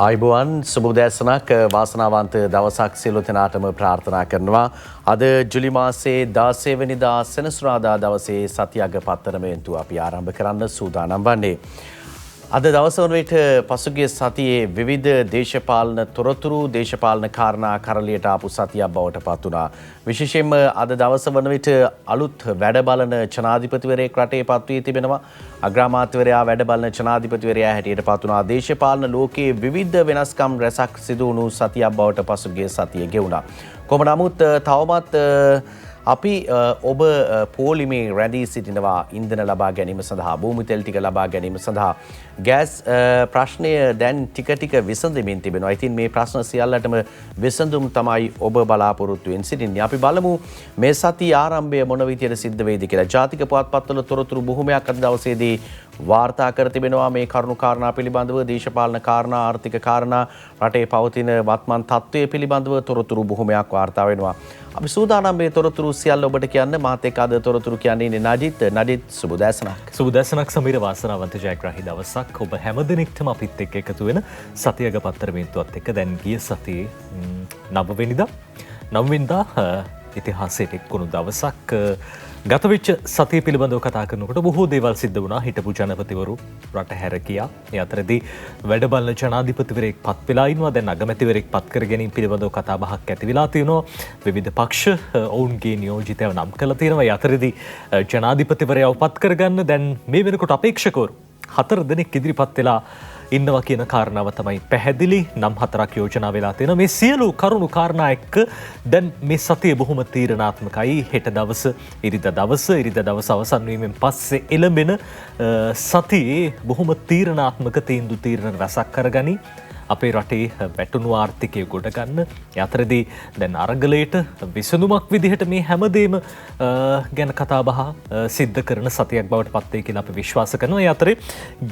ආයුබෝවන් සුබෝදෑසනක් වාසනාවන්ත දවසක් සියලු දෙනාටම ප්‍රාර්ථනා කරනවා. අද ජුලි මාසයේ 16 වෙනිදා සෙනසුරාදා දවසේ සතියග පත්තර මේන්තුව අපි ආරම්භ කරන්න සූදානම් වන්නේ. අද දවස වන විට පසුගිය සතියේ විවිධ දේශපාලන තොරතුරු දේශපාලන කාරණා කරලියට ආපු සතියක් බවට පත් වුණා. විශේෂයෙන්ම අද දවස වන විට අලුත් වැඩ බලන ජනාධිපතිවරයෙක් රටේ පත් වී තිබෙනවා. අග්‍රාමාත්‍යවරයා වැඩ බලන ජනාධිපතිවරයා හැටියට පත් වුණා. දේශපාලන ලෝකයේ විවිධ වෙනස්කම් රැසක් සිදු වුණු සතියක් බවට පසුගිය සතියේ ගෙවුණා. කොහොම නමුත් තවමත් අපි ඔබ පෝලිමේ රැඳී සිටිනවා ඉන්ධන ලබා ගැනීම සඳහා භූමි තෙල් ටික ලබා ගැනීම සඳහා ගෑස් ප්‍රශ්නය දැන් ටික ටික විසඳෙමින් තිබෙනවා. ඉතින් මේ ප්‍රශ්න සියල්ලටම විසඳුම් තමයි ඔබ බලාපොරොත්තු වෙමින් සිටින්නේ. අපි බලමු මේ සතිය ආරම්භය මොන විදියට සිද්ධ වෙයිද කියලා. ජාතික පුවත්පත්වල තොරතුරු බොහොමයක් අද දවසේදී වාර්තා කර තිබෙනවා. මේ කරුණු කාරණා පිළිබඳව දේශපාලන කාරණා ආර්ථික කාරණා රටේ පවතින වත්මන් තත්ත්වය පිළිබඳව තොරතුරු බොහොමයක් වාර්තා වෙනවා. අපි සූදානම් මේ තොරතුරු සියල්ල ඔබට කියන්න මාත් එක්ක අද තොරතුරු කියන්නේ නජිත් සුබදෑසනක්. සුබදෑසනක් සමීර වාසනාවන්ත ජයග්‍රාහී දවසක් ඔබ හැමදෙනෙක්ටම අපිත් එක්ක එකතු වෙන සතියක පත්තර මේන්තුවත් එක්ක දැන් ගිය සතියේ 9 වෙනිදා ඉතිහාසයට එක්වුණු දවසක් ගතවෙච්ච සතිය පිළිබඳව කතා කරනකොට බොහෝ දේවල් සිද්ධ වුණා. හිටපු ජනපතිවරු රට හැර ගියා. ඒ අතරදී වැඩ බලන ජනාධිපතිවරයෙක් පත් වෙලා ඉන්නවා. දැන් අගමැතිවරයෙක් පත් කර ගැනීම පිළිබඳව කතා බහක් ඇති වෙලා තියෙනවා. විවිධ පක්ෂ ඔවුන්ගේ නියෝජිතයව නම් කරලා තියෙනවා. ඒ අතරදී ජනාධිපතිවරයාව පත් කරගන්න දැන් මේ වෙනකොට අපේක්ෂකවරු 4 දෙනෙක් ඉදිරිපත් වෙලා ඉන්නවා කියන කාරණාව තමයි පැහැදිලි. නම් 4ක් යෝජනා වෙලා තියෙනවා. මේ සියලු කරුණු කාරණා එක්ක දැන් මේ සතිය බොහොම තීරණාත්මකයි. හෙට දවස ඉරිදා දවස අවසන් වීමෙන් පස්සේ එළඹෙන සතියේ බොහොම තීරණාත්මක තීන්දුව තීරණ රසක් කරගනි. අපේ රටේ වැටුණු ආර්ථිකය ගොඩ ගන්න. ඒ අතරදී දැන් අරගලයට විසඳුමක් විදිහට මේ හැමදේම ගැන කතා බහ සිද්ධ කරන සතියක් බවට පත් වෙයි කියලා අපි විශ්වාස කරනවා. ඒ අතරේ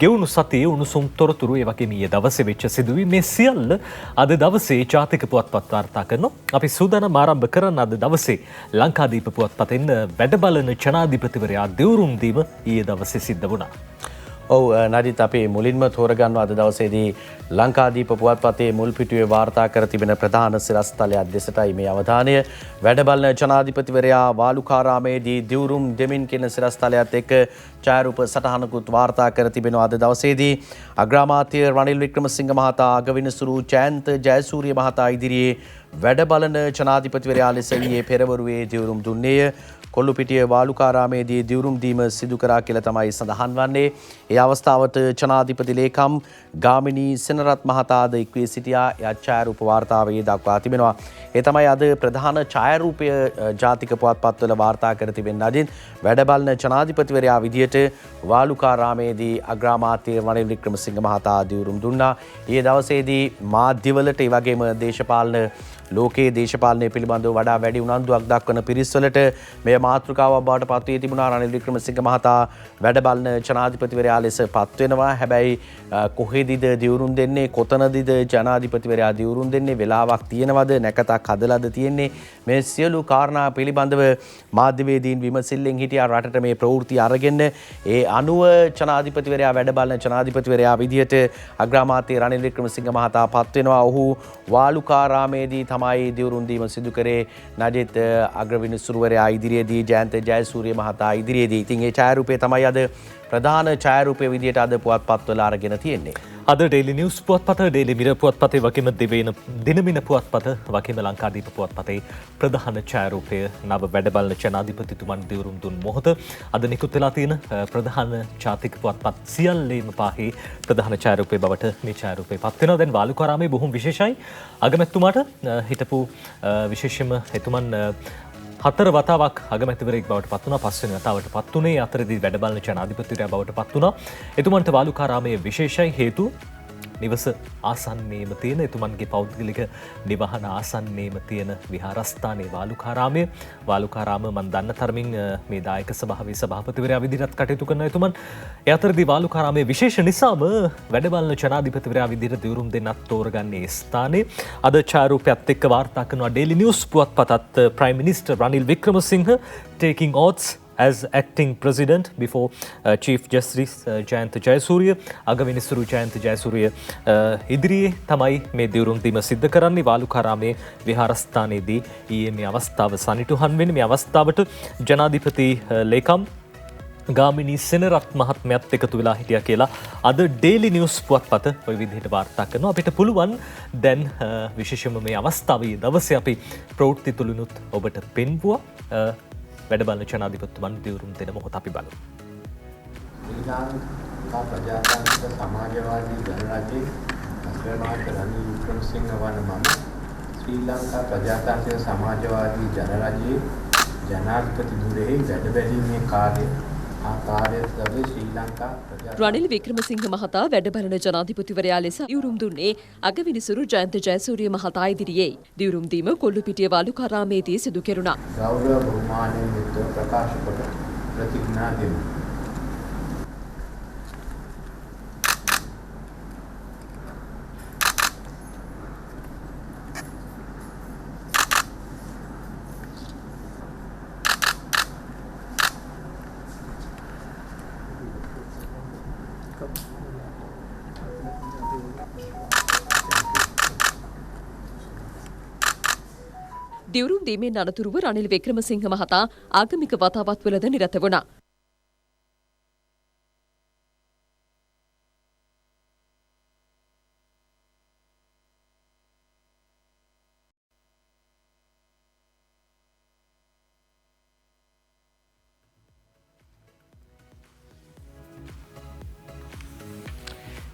ගෙවුණු සතියේ උණුසුම් තොරතුරු ඒ වගේම ඊයේ දවසේ වෙච්ච සිදුවීම් මේ සියල්ල අද දවසේ ජාතික පුවත්පත් වාර්තා කරනවා. අපි සූදානම් ආරම්භ කරන අද දවසේ ලංකාදීප පුවත්පතෙන් වැඩ බලන ජනාධිපතිවරයා දිවුරුම් දීම ඊයේ දවසේ සිද්ධ වුණා. ඔව් නඩිත් අපි මුලින්ම තෝරගන්නවා අද දවසේදී ලංකාදීප පුවත්පතේ මුල් පිටුවේ වාර්තා කර තිබෙන ප්‍රධාන සිරස්තලයක් දෙසටයි මේ අවධානය. වැඩ බලන ජනාධිපතිවරයා වාලුකාරාමේදී දිවුරුම් දෙමින් කියන සිරස්තලයත් එක්ක ඡායාරූප සටහනකුත් වාර්තා කර තිබෙනවා අද දවසේදී. අග්‍රාමාත්‍ය රනිල් වික්‍රමසිංහ මහතා අගවිනිසුරු ජයන්ත ජයසූරිය මහතා ඉදිරියේ වැඩ බලන ජනාධිපතිවරයා ලෙස ඊයේ පෙරවරුවේ දිවුරුම් දුන්නේය. කොල්ලුපිටිය වාලුකාරාමේදී දිවුරුම් දීම සිදු කරා කියලා තමයි සඳහන් වන්නේ. ඒ අවස්ථාවට ජනාධිපති ලේකම් ගාමිණී සෙනරත් මහතාද එක්වී සිටියා. ඒ ඡායාරූප වාර්තාවේ දක්වා තිබෙනවා. ඒ තමයි අද ප්‍රධාන ඡායාරූපය ජාතික පුවත්පත්වල වාර්තා කර තිබෙන අදින් වැඩ බලන ජනාධිපතිවරයා විදියට වාලුකාරාමේදී අග්‍රාමාත්‍ය රනිල් වික්‍රමසිංහ මහතා දිවුරුම් දුන්නා. ඊයේ දවසේදී මාධ්‍යවලට ඒ වගේම දේශපාලන ලෝකයේ දේශපාලනය පිළිබඳව වඩා වැඩි උනන්දුවක් දක්වන පිරිස්වලට මෙය මාතෘකාවක් බවට පත් වී තිබුණා. රනිල් වික්‍රමසිංහ මහතා වැඩ බලන ජනාධිපතිවරයා ලෙස පත් වෙනවා. හැබැයි කොහෙදීද දිවුරුම් දෙන්නේ, කොතනදීද ජනාධිපතිවරයා දිවුරුම් දෙන්නේ, වෙලාවක් තියෙනවද, නැකතක් හදලාද තියෙන්නේ, මේ සියලු කාරණා පිළිබඳව මාධ්‍යවේදීන් විමසිල්ලෙන් හිටියා. රටට මේ ප්‍රවෘත්ති අරගෙන ඒ අනුව ජනාධිපතිවරයා වැඩ බලන ජනාධිපතිවරයා විදියට අග්‍රාමාත්‍ය රනිල් වික්‍රමසිංහ මහතා පත් වෙනවා. ඔහු වාලුකාරාමේදී තමයි දිවුරුම් දීම සිදු කරේ. නජිත් අග්‍රවිනිසුරුවරයා ඉදිරියේදී ජයන්ත ජයසූරිය මහතා ඉදිරියේදී. ඉතින් ඒ ඡායාරූපය තමයි අද ප්‍රධාන ඡායාරූපය විදියට අද පුවත්පත්වල අරගෙන තියෙන්නේ. අද ඩේලි නිවුස් පුවත්පත, ඩේලි මිරර් පුවත්පතේ වගේම දිනමින පුවත්පත වගේම ලංකාදීප පුවත්පතේ ප්‍රධාන ඡායාරූපය නව වැඩ බලන ජනාධිපතිතුමන් දිවුරුම් දුන් මොහොත අද නිකුත් වෙලා තියෙන ප්‍රධාන ජාතික පුවත්පත් සියල්ලේම පාහේ ප්‍රධාන ඡායාරූපය බවට මේ ඡායාරූපය පත් වෙනවා. දැන් වාලුකාරාමේ බොහොම විශේෂයි. අගමැතිතුමාට හිටපු විශේෂම එතුමන් 4 වතාවක් අගමැතිවරයෙක් බවට පත් වුණා. 5 වෙනි වතාවට පත් වුණේ අතරදී වැඩ බලන ජනාධිපතිවරයා බවට පත් වුණා. එතුමන්ට වාලුකාරාමයේ විශේෂයි. හේතු නිවස ආසන්නයේම තියෙන, එතුමන්ගේ පෞද්ගලික නිවහන ආසන්නයේම තියෙන විහාරස්ථානයේ වාලුකාරාමය. වාලුකාරාම මන් දන්න තරමින් මේ දායක සභාවේ සභාපතිවරයා විදිහට කටයුතු කරන එතුමන්. ඒ අතරදී වාලුකාරාමයේ විශේෂ නිසාම වැඩ බලන ජනාධිපතිවරයා විදිහට දිවුරුම් දෙන්නත් තෝරගන්නේ ස්ථානයේ. අද ඡායාරූපයත් එක්ක වාර්තා කරනවා ඩේලි නිවුස් පුවත්පතත් prime minister Ranil Wickremesinghe taking oaths as acting president before Chief Justice Jayantha Jayasuriya අගවිනිසුරු ජයන්ත ජයසූරිය ඉදිරියේ තමයි මේ දිවුරුම් දීම සිද්ධ කරන්නේ වාලුකාරාමේ විහාරස්ථානයේදී ඊයේ මේ අවස්ථාව සනිටුහන් වෙන්නේ මේ අවස්ථාවට ජනාධිපති ලේකම් ගාමිණී සෙනරත් මහත්මයත් එකතු වෙලා හිටියා කියලා අද ඩේලි නිවුස් පුවත්පත ওই විදිහට වාර්තා කරනවා. අපිට පුළුවන් දැන් විශේෂයෙන්ම මේ අවස්ථාවේ දවසේ අපි ප්‍රවෘත්ති තුලිනුත් ඔබට පෙන්වුවා. වැඩ බලන ජනාධිපතිතුමන් දිවුරුම් දෙන මොහොත අපි බලමු. ශ්‍රී ලංකා ප්‍රජාතන්ත්‍ර සමාජවාදී ගණරාජ්‍යයේ අග්‍රනායක රනිල් වික්‍රමසිංහ වන මම ශ්‍රී ලංකා ප්‍රජාතන්ත්‍ර සමාජවාදී ජනරාජ්‍යයේ ජනාධිපති ධුරෙහි වැඩ බැලීමේ රනිල් වික්‍රමසිංහ මහතා වැඩ බලන ජනාධිපතිවරයා ලෙස දිවුරුම් දුන්නේ අගවිනිසුරු ජයන්ත ජයසූරිය මහතා ඉදිරියේ. දිවුරුම් දීම කොල්ලුපිටිය වාලුකාරාමේදී සිදු කෙරුණා. ගෞරව බහුමානයෙන් යුක්තව ප්‍රකාශ කොට ප්‍රතිඥා දෙමු. දිවුරුම් දීමෙන් අනතුරුව රනිල් වික්‍රමසිංහ මහතා ආගමික වතාවත්වලද නිරත වුණා.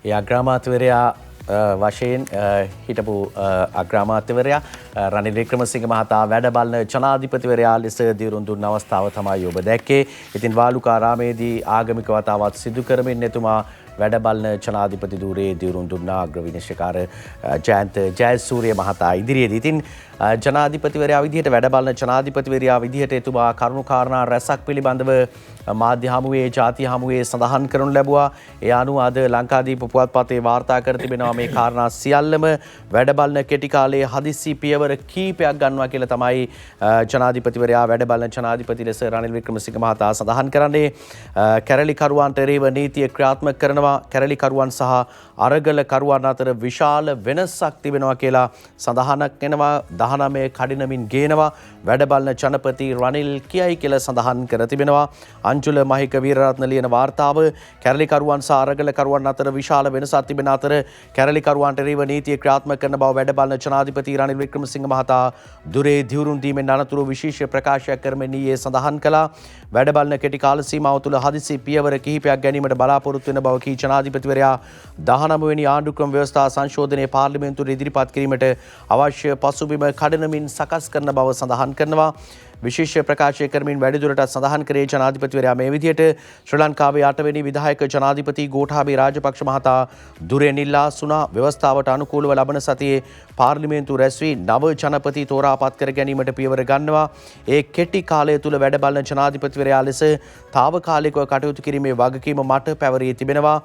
ඒ අග්‍රාමාත්‍යවරයා වශයෙන් හිටපු අග්‍රාමාත්‍යවරයා රනිල් වික්‍රමසිංහ මහතා වැඩ බලන ජනාධිපතිවරයා ලෙස දිවුරුම් දුන්න අවස්ථාව තමයි ඔබ දැක්කේ. ඉතින් වාලුකාරාමේදී ආගමික වතාවත් සිදු කරමින් එතුමා වැඩ බලන ජනාධිපති ධූරයේ දිවුරුම් දුන්නා අග්‍රවිනිශ්චයකාර ජයන්ත ජයසූරිය මහතා ඉදිරියේදී. ඉතින් ජනාධිපතිවරයා විදිහට වැඩ බලන ජනාධිපතිවරයා විදිහට එතුමා කරුණු කාරණා රැසක් පිළිබඳව මාධ්‍ය හමුවේ ජාතිය හමුවේ සඳහන් කරනු ලැබුවා. ඒ අනුව අද ලංකාදීප පුවත්පතේ වාර්තා කර තිබෙනවා මේ කාරණා සියල්ලම වැඩ බලන කෙටි කාලයේ හදිසි පියවර කීපයක් ගන්නවා කියලා තමයි ජනාධිපතිවරයා වැඩ බලන ජනාධිපති ලෙස රනිල් වික්‍රමසිංහ මහතා සඳහන් කරන්නේ. කැරලිකරුවන්ට එරෙහිව නීතිය ක්‍රියාත්මක කරනවා. කැරලිකරුවන් සහ අරගලකරුවන් අතර විශාල වෙනසක් තිබෙනවා කියලා සඳහනක් වෙනවා. 19 කඩිනමින් ගේනවා. වැඩ බලන ජනපති රනිල් කියයි කියලා සඳහන් කර තිබෙනවා. අංජුල මහික වීරරත්න ලියන වාර්තාව කැරලිකරුවන් සහ අරගලකරුවන් අතර විශාල වෙනසක් තිබෙන අතර කැරලිකරුවන්ට එරෙහිව නීතිය ක්‍රියාත්මක කරන බව වැඩ බලන ජනාධිපති රනිල් වික්‍රමසිංහ මහතා දුරේ දිවුරුම් දීමෙන් අනතුරු විශේෂ ප්‍රකාශයක් කරමින් ඊයේ සඳහන් කළා. වැඩ බලන කෙටි කාල සීමාව තුළ හදිසි පියවර කිහිපයක් ගැනීමට බලාපොරොත්තු වෙන බව කී ජනාධිපතිවරයා 19 වෙනි ආණ්ඩුක්‍රම ව්‍යවස්ථා සංශෝධනයේ පාර්ලිමේන්තුවට ඉදිරිපත් කිරීමට අවශ්‍ය පසුබිම කඩනමින් සකස් කරන බව සඳහන් කරනවා. විශේෂ ප්‍රකාශය කරමින් වැඩිදුරටත් සඳහන් කරේ ජනාධිපතිවරයා මේ විදිහට ශ්‍රී ලංකාවේ 8 වෙනි විධායක ජනාධිපති ගෝඨාභය රාජපක්ෂ මහතා දුරෙන් ඉල්ලා සුණා ව්‍යවස්ථාවට අනුකූලව ලබන සතියේ පාර්ලිමේන්තුව රැස්වී නව ජනපති තෝරාපත් කර ගැනීමට පියවර ගන්නවා. ඒ කෙටි කාලය තුළ වැඩ බලන ජනාධිපතිවරයා ලෙස තාවකාලිකව කටයුතු කිරීමේ වගකීම මට පැවරී තිබෙනවා.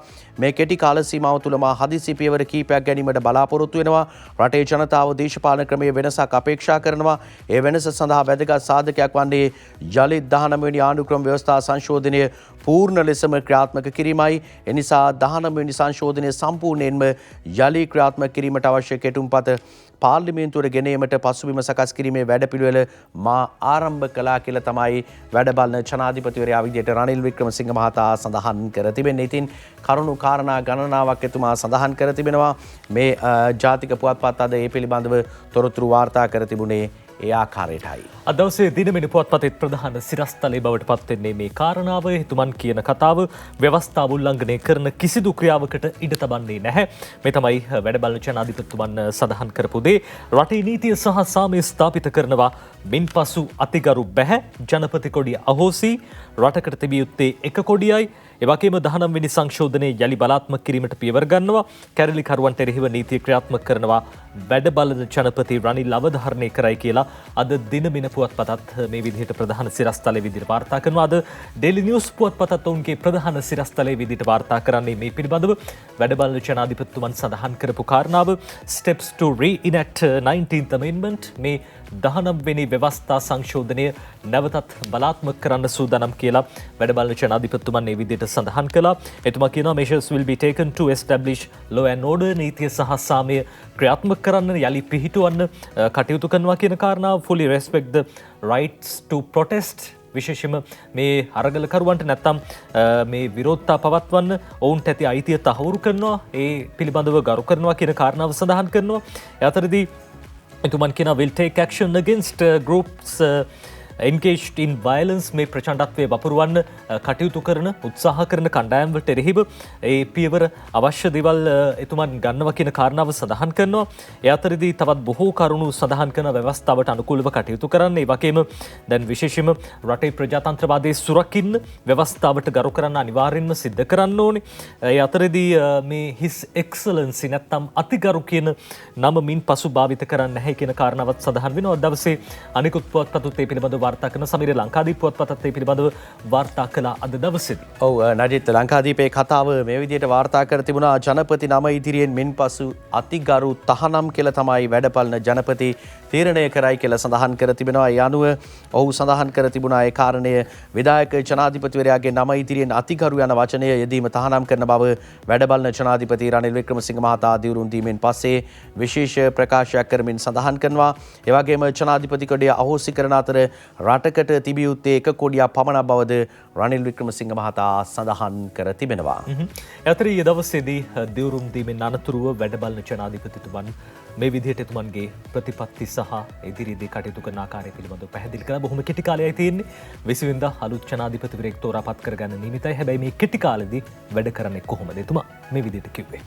මේ කෙටි කාල සීමාව තුළ මා හදිසි පියවර කීපයක් ගැනීමට බලාපොරොත්තු වෙනවා. රටේ ජනතාව දේශපාලන ක්‍රමයේ වෙනසක් අපේක්ෂා කරනවා. ඒ වෙනස සඳහා වැදගත් සාධකයක් වන්නේ යළිත් 19 වෙනි ආණ්ඩුක්‍රම ව්‍යවස්ථා සංශෝධනය පූර්ණ ලෙසම ක්‍රියාත්මක කිරීමයි. එනිසා 19 වෙනි සංශෝධනය සම්පූර්ණයෙන්ම යලි ක්‍රියාත්මක කිරීමට අවශ්‍ය කෙටුම්පත පාර්ලිමේන්තුවට ගෙනීමට පසුබිම සකස් කිරීමේ වැඩපිළිවෙල මා ආරම්භ කළා කියලා තමයි වැඩ බලන ජනාධිපතිවරයා විදිහට රනිල් වික්‍රමසිංහ මහතා සඳහන් කර තිබෙන්නේ. ඉතින් කරුණු කාරණා ගණනාවක් එතුමා සඳහන් කර තිබෙනවා. මේ ජාතික පුවත්පත් අද ඒ පිළිබඳව තොරතුරු වාර්තා කර තිබුණේ ඒ ආකාරයටයි. අද දවසේ දිනමිනි පුවත්පතේ ප්‍රධාන සිරස්තලයේ බවට පත් වෙන්නේ මේ කාරණාව. එතුමන් කියන කතාව ව්‍යවස්ථාව උල්ලංඝනය කරන කිසිදු ක්‍රියාවකට ඉඩ තබන්නේ නැහැ. මේ තමයි වැඩ බලන ජනාධිපතිතුමන් සඳහන් කරපු දේ. රටේ නීතිය සහ සාමය ස්ථාපිත කරනවා. මින්පසු අතිගරු බැහැ. ජනපති කොඩිය අහෝසි. රටකට තිබිය යුත්තේ එක කොඩියයි. එවැගේම 19 වෙනි සංශෝධනයේ යලි බලාත්මක කිරීමට පියවර ගන්නවා. කැරලිකරුවන්ට එරෙහිව නීතිය ක්‍රියාත්මක කරනවා. වැඩ බලන ජනපති රනිල් අවධාරණය කරයි කියලා අද දිනමින පුවත්පතත් මේ විදිහට ප්‍රධාන සිරස්තලයේ විදිහට වාර්තා කරනවා. අද ඩේලි නිවුස් පුවත්පතත් ඔවුන්ගේ ප්‍රධාන සිරස්තලයේ විදිහට වාර්තා කරන්නේ මේ පිළිබඳව වැඩ බලන ජනාධිපතිතුමන් සඳහන් කරපු කාරණාව steps to reenact 19th amendment මේ 19 වෙනි ව්‍යවස්ථා සංශෝධනය නැවතත් බලාත්මක කරන්න සූදානම් කියලා වැඩබලන ජනාධිපතිතුමන් මේ විදිහට සඳහන් කළා. එතුමා කියනවා measures will be taken to establish law and order නීතිය සහ සාමය ක්‍රියාත්මක කරන්න යලි පිහිටුවන්න කටයුතු කරනවා කියන කාරණාව fully respect the rights to protest විශේෂම මේ අරගලකරුවන්ට නැත්තම් මේ විරෝධතා පවත්වන්න ඔවුන්ට ඇති අයිතිය තහවුරු කරනවා ඒ පිළිබඳව ගරු කරනවා කියන කාරණාව සඳහන් කරනවා. ඒ අතරදී එතුමන් කියනවා will take action against groups engaged in violence මේ ප්‍රචණ්ඩත්වයේ වපුරවන්න කටයුතු කරන උත්සාහ කරන කණ්ඩායම්වලට එරෙහිව ඒ පියවර අවශ්‍ය දේවල් එතුමන් ගන්නවා කියන කාරණාව සඳහන් කරනවා. ඒ අතරදී තවත් බොහෝ කරුණු සඳහන් කරන ව්‍යවස්ථාවට අනුකූලව කටයුතු කරන්න. ඒ වගේම දැන් විශේෂයෙන්ම රටේ ප්‍රජාතන්ත්‍රවාදයේ සුරකින්න ව්‍යවස්ථාවට ගරු කරන්න අනිවාර්යෙන්ම සිද්ධ කරන්න ඕනේ. ඒ අතරදී මේ his excellency නැත්තම් අතිගරු කියන නම මින් පසු භාවිත කරන්න නැහැ කියන කාරණාවත් සඳහන් වෙනවා. දවසේ අනිකුත් පුවත්පතුත් ඒ පිළිබඳව වාර්තා කරන සමීර ලංකාදීප පුවත්පතත් ඒ පිළිබඳව වාර්තා කළා අද දවසේදී. ඔව් නජිත් ලංකාදීපේ කතාව මේ විදිහට වාර්තා කර තිබුණා. ජනපති නම ඉදිරියෙන් මින්පසු අතිගරු තහනම් කියලා තමයි වැඩපළන ජනපති තීරණය කරයි කියලා සඳහන් කර තිබෙනවා. ඒ අනුව ඔහු සඳහන් කර තිබුණා ඒ කාරණය විධායක ජනාධිපතිවරයාගේ නම ඉදිරියෙන් අතිගරු යන වචනය යෙදීම තහනම් කරන බව වැඩබලන ජනාධිපති රනිල් වික්‍රමසිංහ මහතා දිවුරුම් දීමෙන් පස්සේ විශේෂ ප්‍රකාශයක් කරමින් සඳහන් කරනවා. ඒ වගේම ජනාධිපති කොඩිය අහෝසි කරන අතර රටකට තිබිය යුත්තේ එක කොඩියක් පමණක් බවද රනිල් වික්‍රමසිංහ මහතා සඳහන් කර තිබෙනවා. ඇතර ඊ දවසේදී දිවුරුම් දීමෙන් අනතුරුව වැඩබලන ජනාධිපතිතුමන් මේ විදිහට එතුමන්ගේ ප්‍රතිපත්ති සහ ඉදිරියේදී කටයුතු කරන ආකාරය පිළිබඳව පැහැදිලි කළා. බොහොම කෙටි කාලයයි තියෙන්නේ. 20 වෙනිදා අලුත් ජනාධිපතිවරයෙක් තෝරාපත් කරගන්න නියමිතයි. හැබැයි මේ කෙටි කාලෙදී වැඩ කරන්නේ කොහොමද? එතුමා මේ විදිහට කිව්වේ.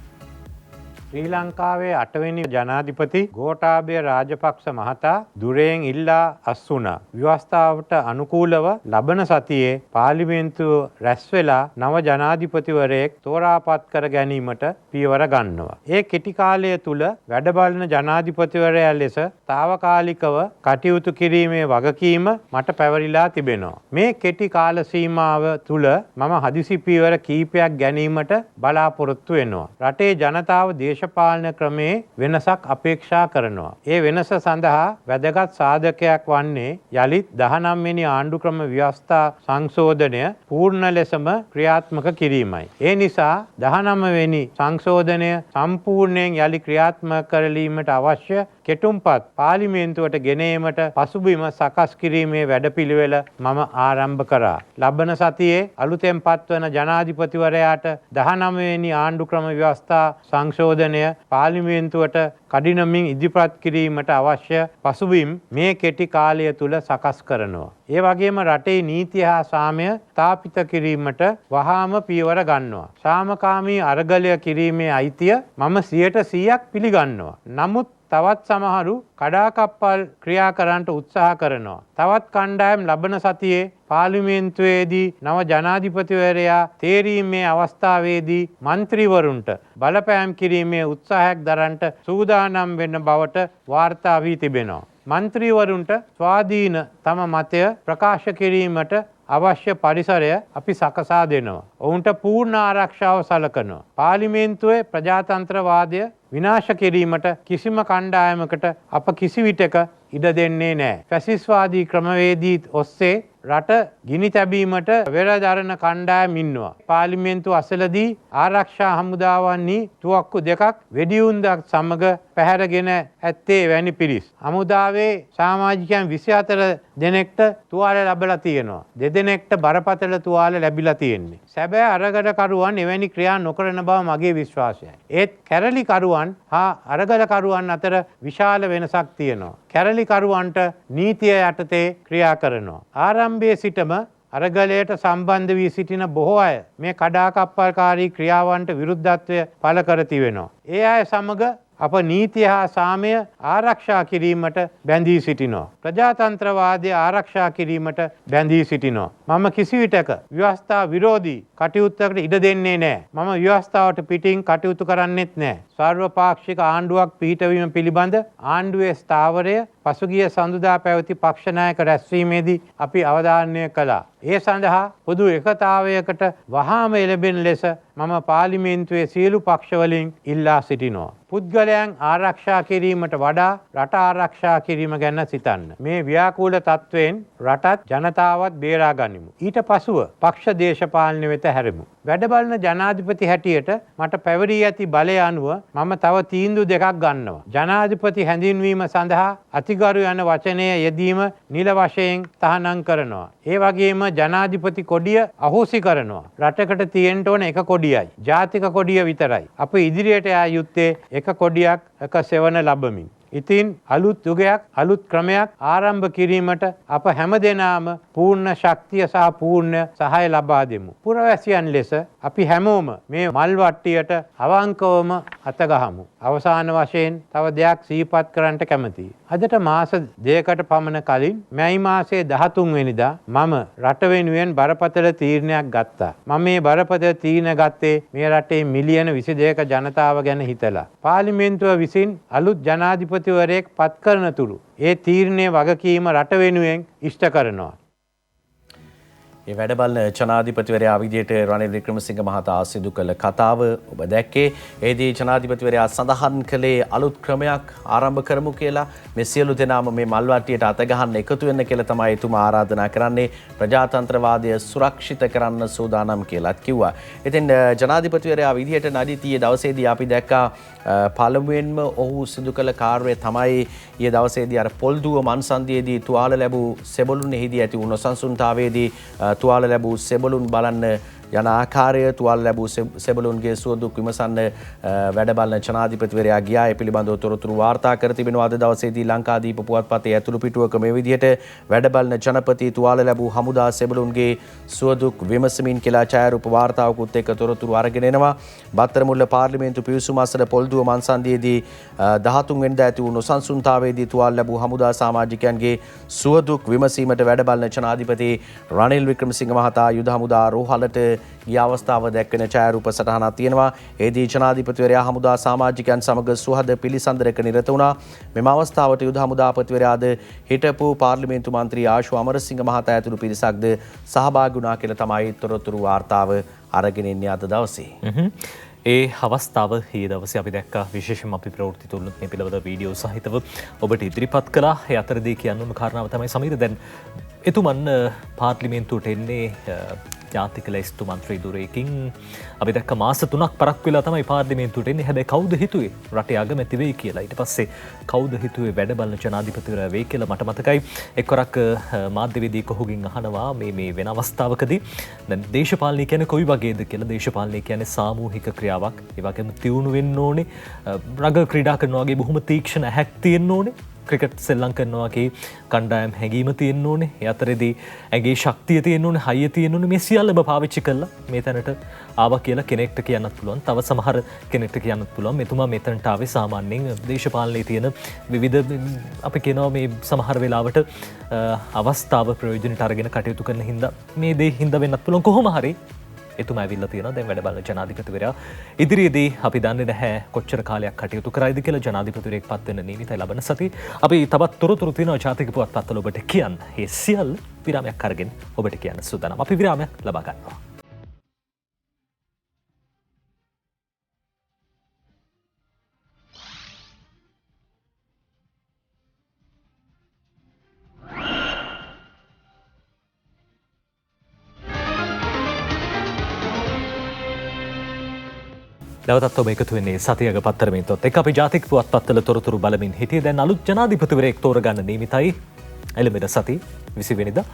ශ්‍රී ලංකාවේ 8 වෙනි ජනාධිපති ගෝඨාභය රාජපක්ෂ මහතා දුරයෙන් ඉල්ලා අස් වුණා. ව්‍යවස්ථාවට අනුකූලව ලබන සතියේ පාර්ලිමේන්තුව රැස් වෙලා නව ජනාධිපතිවරයෙක් තෝරාපත් කර ගැනීමට පියවර ගන්නවා. ඒ කෙටි කාලය තුල වැඩබලන ජනාධිපතිවරයා ලෙස తాවකාලිකව කටයුතු කිරීමේ වගකීම මට පැවරිලා තිබෙනවා. මේ කෙටි කාල සීමාව තුල මම හදිසි පියවර කීපයක් ගැනීමට බලාපොරොත්තු වෙනවා. රටේ ජනතාව දේශපාලන ක්‍රමේ වෙනසක් අපේක්ෂා කරනවා. ඒ වෙනස සඳහා වැදගත් සාධකයක් වන්නේ යලිත් 19 වෙනි ආණ්ඩුක්‍රම ව්‍යවස්ථා සංශෝධනය පූර්ණ ලෙසම ක්‍රියාත්මක කිරීමයි. ඒ නිසා 19 වෙනි සංශෝධනය සම්පූර්ණයෙන් යලි ක්‍රියාත්මක කරලීමට අවශ්‍ය කෙටුම්පත් පාර්ලිමේන්තුවට ගෙන ඒමට පසුබිම සකස් කිරීමේ වැඩපිළිවෙල මම ආරම්භ කරා. ලබන සතියේ අලුතෙන් පත්වන ජනාධිපතිවරයාට 19 වෙනි ආණ්ඩුක්‍රම ව්‍යවස්ථා සංශෝධනය පාර්ලිමේන්තුවට කඩිනමින් ඉදිරිපත් කිරීමට අවශ්‍ය පසුබිම් මේ කෙටි කාලය තුල සකස් කරනවා. ඒ වගේම රටේ නීතිය හා සාමය ස්ථාපිත කිරීමට වහාම පියවර ගන්නවා. සාමකාමී අරගලය කිරීමේ අයිතිය මම 100% පිළිගන්නවා. නමුත් තවත් සමහරු කඩාකප්පල් ක්‍රියා කරන්නට උත්සාහ කරනවා. තවත් කණ්ඩායම් ලබන සතියේ පාර්ලිමේන්තුවේදී නව ජනාධිපතිවරයා තේරීමේ අවස්ථාවේදී මන්ත්‍රීවරුන්ට බලපෑම් කිරීමේ උත්සාහයක් දරන්නට සූදානම් වෙන බවට වාර්තා වී තිබෙනවා. මන්ත්‍රීවරුන්ට ස්වාධීන තම මතය ප්‍රකාශ කිරීමට අවශ්‍ය පරිසරය අපි සකසා දෙනවා. ඔවුන්ට පූර්ණ ආරක්ෂාව සලකනවා. පාර්ලිමේන්තුවේ ප්‍රජාතන්ත්‍රවාදය විනාශ කිරීමට කිසිම කණ්ඩායමකට අප කිසිවිටක ඉඩ දෙන්නේ නැහැ. ෆැසිස්වාදී ක්‍රමවේදී ඔස්සේ රට ගිනි තැබීමට වෙරදරන කණ්ඩායම් ඉන්නවා. පාර්ලිමේන්තුව අසලදී ආරක්ෂා හමුදාවන්හි තුවක්කු දෙකක් වෙඩිඋන්දක් සමග පැහැරගෙන ඇත්තේ වැනි පිරිස්. හමුදාවේ සමාජිකයන් 24 දෙනෙක්ට තුවාල ලැබලා තියෙනවා. දෙදෙනෙක්ට බරපතල තුවාල ලැබිලා තියෙන්නේ. සැබෑ අරගලකරුවන් එවැනි ක්‍රියා නොකරන බව මගේ විශ්වාසයයි. ඒත් කැරලිකරුවන් හා අරගලකරුවන් අතර විශාල වෙනසක් තියෙනවා. කැරලිකරුවන්ට නීතිය යටතේ ක්‍රියා කරනවා. ආරම්භයේ සිටම අරගලයට සම්බන්ධ වී සිටින බොහෝ අය මේ කඩාකප්පල්කාරී ක්‍රියාවන්ට විරුද්ධත්වය පළ කර තිබෙනවා. ඒ අය සමග අප නීතිය හා සාමය ආරක්ෂා කිරීමට බැඳී සිටිනවා. ප්‍රජාතන්ත්‍රවාදය ආරක්ෂා කිරීමට බැඳී සිටිනවා. මම කිසිවිටක ව්‍යවස්ථා විරෝධී කටයුත්තකට ඉඩ දෙන්නේ නැහැ. මම ව්‍යවස්ථාවට පිටින් කටයුතු කරන්නෙත් නැහැ. සර්වපාක්ෂික ආණ්ඩුවක් පිහිටවීම පිළිබඳ ආණ්ඩුවේ ස්ථාවරය පසුගිය සඳුදා පැවති පක්ෂ නායක රැස්වීමේදී අපි අවධාරණය කළා. ඒ සඳහා පොදු එකතාවයකට වහාම එළඹෙන ලෙස මම පාර්ලිමේන්තුවේ සියලු පක්ෂවලින් ඉල්ලා සිටිනවා. පුද්ගලයන් ආරක්ෂා කිරීමට වඩා රට ආරක්ෂා කිරීම ගැන සිතන්න. මේ ව්‍යාකූල තත්ත්වයෙන් රටත් ජනතාවත් බේරා ගනිමු. ඊට පසුව පක්ෂ දේශපාලන වෙත හැරෙමු. වැඩබලන ජනාධිපති හැටියට මට පැවරී ඇති බලය අනුව මම තව තීන්දුව දෙකක් ගන්නවා. ජනාධිපති හැඳින්වීම සඳහා අතිගරු යන වචනය යෙදීම නිල වශයෙන් තහනම් කරනවා. ඒ වගේම ජනාධිපති කොඩිය අහෝසි කරනවා. රටකට තියෙන්න ඕන එක කොඩියයි. ජාතික කොඩිය විතරයි. අප ඉදිරියට යා යුත්තේ එක කොඩියක් එක සෙවන ලබමින්. ඉතින් අලුත් යුගයක් අලුත් ක්‍රමයක් ආරම්භ කිරීමට අප හැම දෙනාම පූර්ණ ශක්තිය සහ පූර්ණ සහාය ලබා දෙමු. පුරවැසියන් ලෙස අපි හැමෝම මේ මල් වට්ටියට අවංකවම අතගහමු. අවසාන වශයෙන් තව දෙයක් සිහිපත් කරන්නට කැමතියි. අදට මාස දෙකකට පමණ කලින් මැයි මාසයේ 13 වෙනිදා මම රට වෙනුවෙන් බරපතල තීරණයක් ගත්තා. මම මේ බරපතල තීරණ ගත්තේ මේ රටේ මිලියන 22ක ජනතාව ගැන හිතලා. පාර්ලිමේන්තුව විසින් අලුත් ජනාධිපතිවරයෙක් පත් කරන තුරු ඒ තීරණයේ වගකීම රට වෙනුවෙන් ඉෂ්ට කරනවා. ඒ වැඩබලන ජනාධිපතිවරයා විදියට රනිල් වික්‍රමසිංහ මහතා සිදු කළ කතාව ඔබ දැක්කේ. ඒදී ජනාධිපතිවරයා සඳහන් කළේ අලුත් ක්‍රමයක් ආරම්භ කරමු කියලා. මේ සියලු දෙනාම මේ මල්වට්ටියට අත ගහන්න එකතු වෙන්න කියලා තමයි එතුමා ආරාධනා කරන්නේ. ප්‍රජාතන්ත්‍රවාදය සුරක්ෂිත කරන්න සූදානම් කියලාත් කිව්වා. ඉතින් ජනාධිපතිවරයා විදියට නඩිතියේ දවසේදී අපි දැක්කා පළමුවෙන්ම ඔහු සිදු කළ කාර්යය තමයි ඊයේ දවසේදී අර පොල්දුව මන්සන්දියේදී තුවාල ලැබූ සෙබළුන් එහිදී ඇති වුණු සංසුන්තාවයේදී තුවාල ලැබූ සෙබළුන් බලන්න යන ආකාරය තුවාල ලැබූ සෙබළුන්ගේ සුවදුක් විමසන්න වැඩබලන ජනාධිපතිවරයා ගියා. ඒ පිළිබඳව තොරතුරු වාර්තා කර තිබෙනවා. අද දවසේදී ලංකාදීප පුවත්පතේ ඇතුළු පිටුවක මේ විදිහට වැඩබලන ජනපති තුවාල ලැබූ හමුදා සෙබළුන්ගේ සුවදුක් විමසමින් කියලා ඡායාරූප වාර්තාවකුත් එක්ක තොරතුරු අරගෙන එනවා. බත්තරමුල්ල පාර්ලිමේන්තු පිවිසුම අසල පොල්දුව මන්සන්දියේදී 13 වෙනිදා ඇති වූ නොසන්සුන්තාවයේදී තුවාල ලැබූ හමුදා සමාජිකයන්ගේ සුවදුක් විමසීමට වැඩබලන ජනාධිපති රනිල් වික්‍රමසිංහ මහතා යුද හමුදා රෝහලට ගිය අවස්ථාව දැක්වෙන ඡායාරූප සටහනක් තියෙනවා. ඒදී ජනාධිපතිවරයා හමුදා සමාජිකයන් සමග සුහද පිළිසඳරක නිරත වුණා. මෙම අවස්ථාවට යුද හමුදාපතිවරයාද හිටපු පාර්ලිමේන්තු මන්ත්‍රී ආශු අමරසිංහ මහතා ඇතුළු පිරිසක්ද සහභාගී වුණා කියලා තමයි තොරතුරු වාර්තාව අරගෙන ඉන්නේ අද දවසේ. ඒ අවස්ථාව ඊ දවසේ අපි දැක්කා. විශේෂයෙන්ම අපි ප්‍රවෘත්ති තුලත් මේ පිළිබඳ වීඩියෝ සහිතව ඔබට ඉදිරිපත් කළා. ඒ අතරදී කියන්නම කාරණාව තමයි සමීර දැන් එතුමන් පාර්ලිමේන්තුවට එන්නේ ජාතික ලැයිස්තු මන්ත්‍රී දුරයකින්. අපි දැක්ක මාස 3ක් පරක් වෙලා තමයි පාර්ලිමේන්තුවට එන්නේ. හැබැයි කවුද හිතුවේ රටේ අගමැති වෙයි කියලා. ඊට පස්සේ කවුද හිතුවේ වැඩබලන ජනාධිපතිවරයා වෙයි කියලා මට මතකයි. එක්වරක් මාධ්‍යවේදී කහුගෙන් අහනවා මේ වෙන අවස්ථාවකදී දැන් දේශපාලනය කියන්නේ කොයි වගේද කියලා. දේශපාලනය කියන්නේ සාමූහික ක්‍රියාවක්. ඒ වගේම තියුණු වෙන්න ඕනේ. රග ක්‍රීඩා කරනවා වගේ බොහොම තීක්ෂණ ඇහැක් තියෙන්න ඕනේ. ක්‍රිකට් සෙල්ලම් කරනවා වගේ කණ්ඩායම් හැඟීම තියෙන්න ඕනේ. ඒ අතරේදී ඇගේ ශක්තිය තියෙන්න ඕනේ, හයිය තියෙන්න ඕනේ. මේ සියල්ලම පාවිච්චි කළා මේ තැනට ආවා කියලා කෙනෙක්ට කියන්නත් පුළුවන්. තව සමහර කෙනෙක්ට කියන්නත් පුළුවන් මෙතුමා මෙතනට ආවේ සාමාන්‍යයෙන් දේශපාලනයේ තියෙන විවිධ අපි කියනවා මේ සමහර වෙලාවට අවස්ථාව ප්‍රයෝජනට අරගෙන කටයුතු කරන හින්දා මේ දේ හින්දා වෙන්නත් පුළුවන්. කොහොම හරි එතුමා ඇවිල්ලා තියෙනවා. දැන් වැඩ බලන ජනාධිපතිවරයා ඉදිරියේදී අපි දන්නේ නැහැ කොච්චර කාලයක් කටයුතු කරයිද කියලා. ජනාධිපතිවරයෙක් පත් වෙන්න නියමිතයි ලබන සතියේ. අපි තවත් තොරතුරු තියෙනවා ජාතික පුවත්පත්වල ඔබට කියන්න. මේ සියල්ල විරාමයක් අරගෙන ඔබට කියන්න සූදානම්. අපි විරාමයක් ලබා ගන්නවා. නැවතත් ඔබ එකතු වෙන්නේ සතියක පත්තරමෙන්තොත් එක්ක අපි ජාතික පුවත්පත්වල තොරතුරු බලමින් හිටියේ. දැන් අලුත් ජනාධිපතිවරයෙක් තෝරගන්න නියමිතයි එළඹෙන සති 20 වෙනිදා.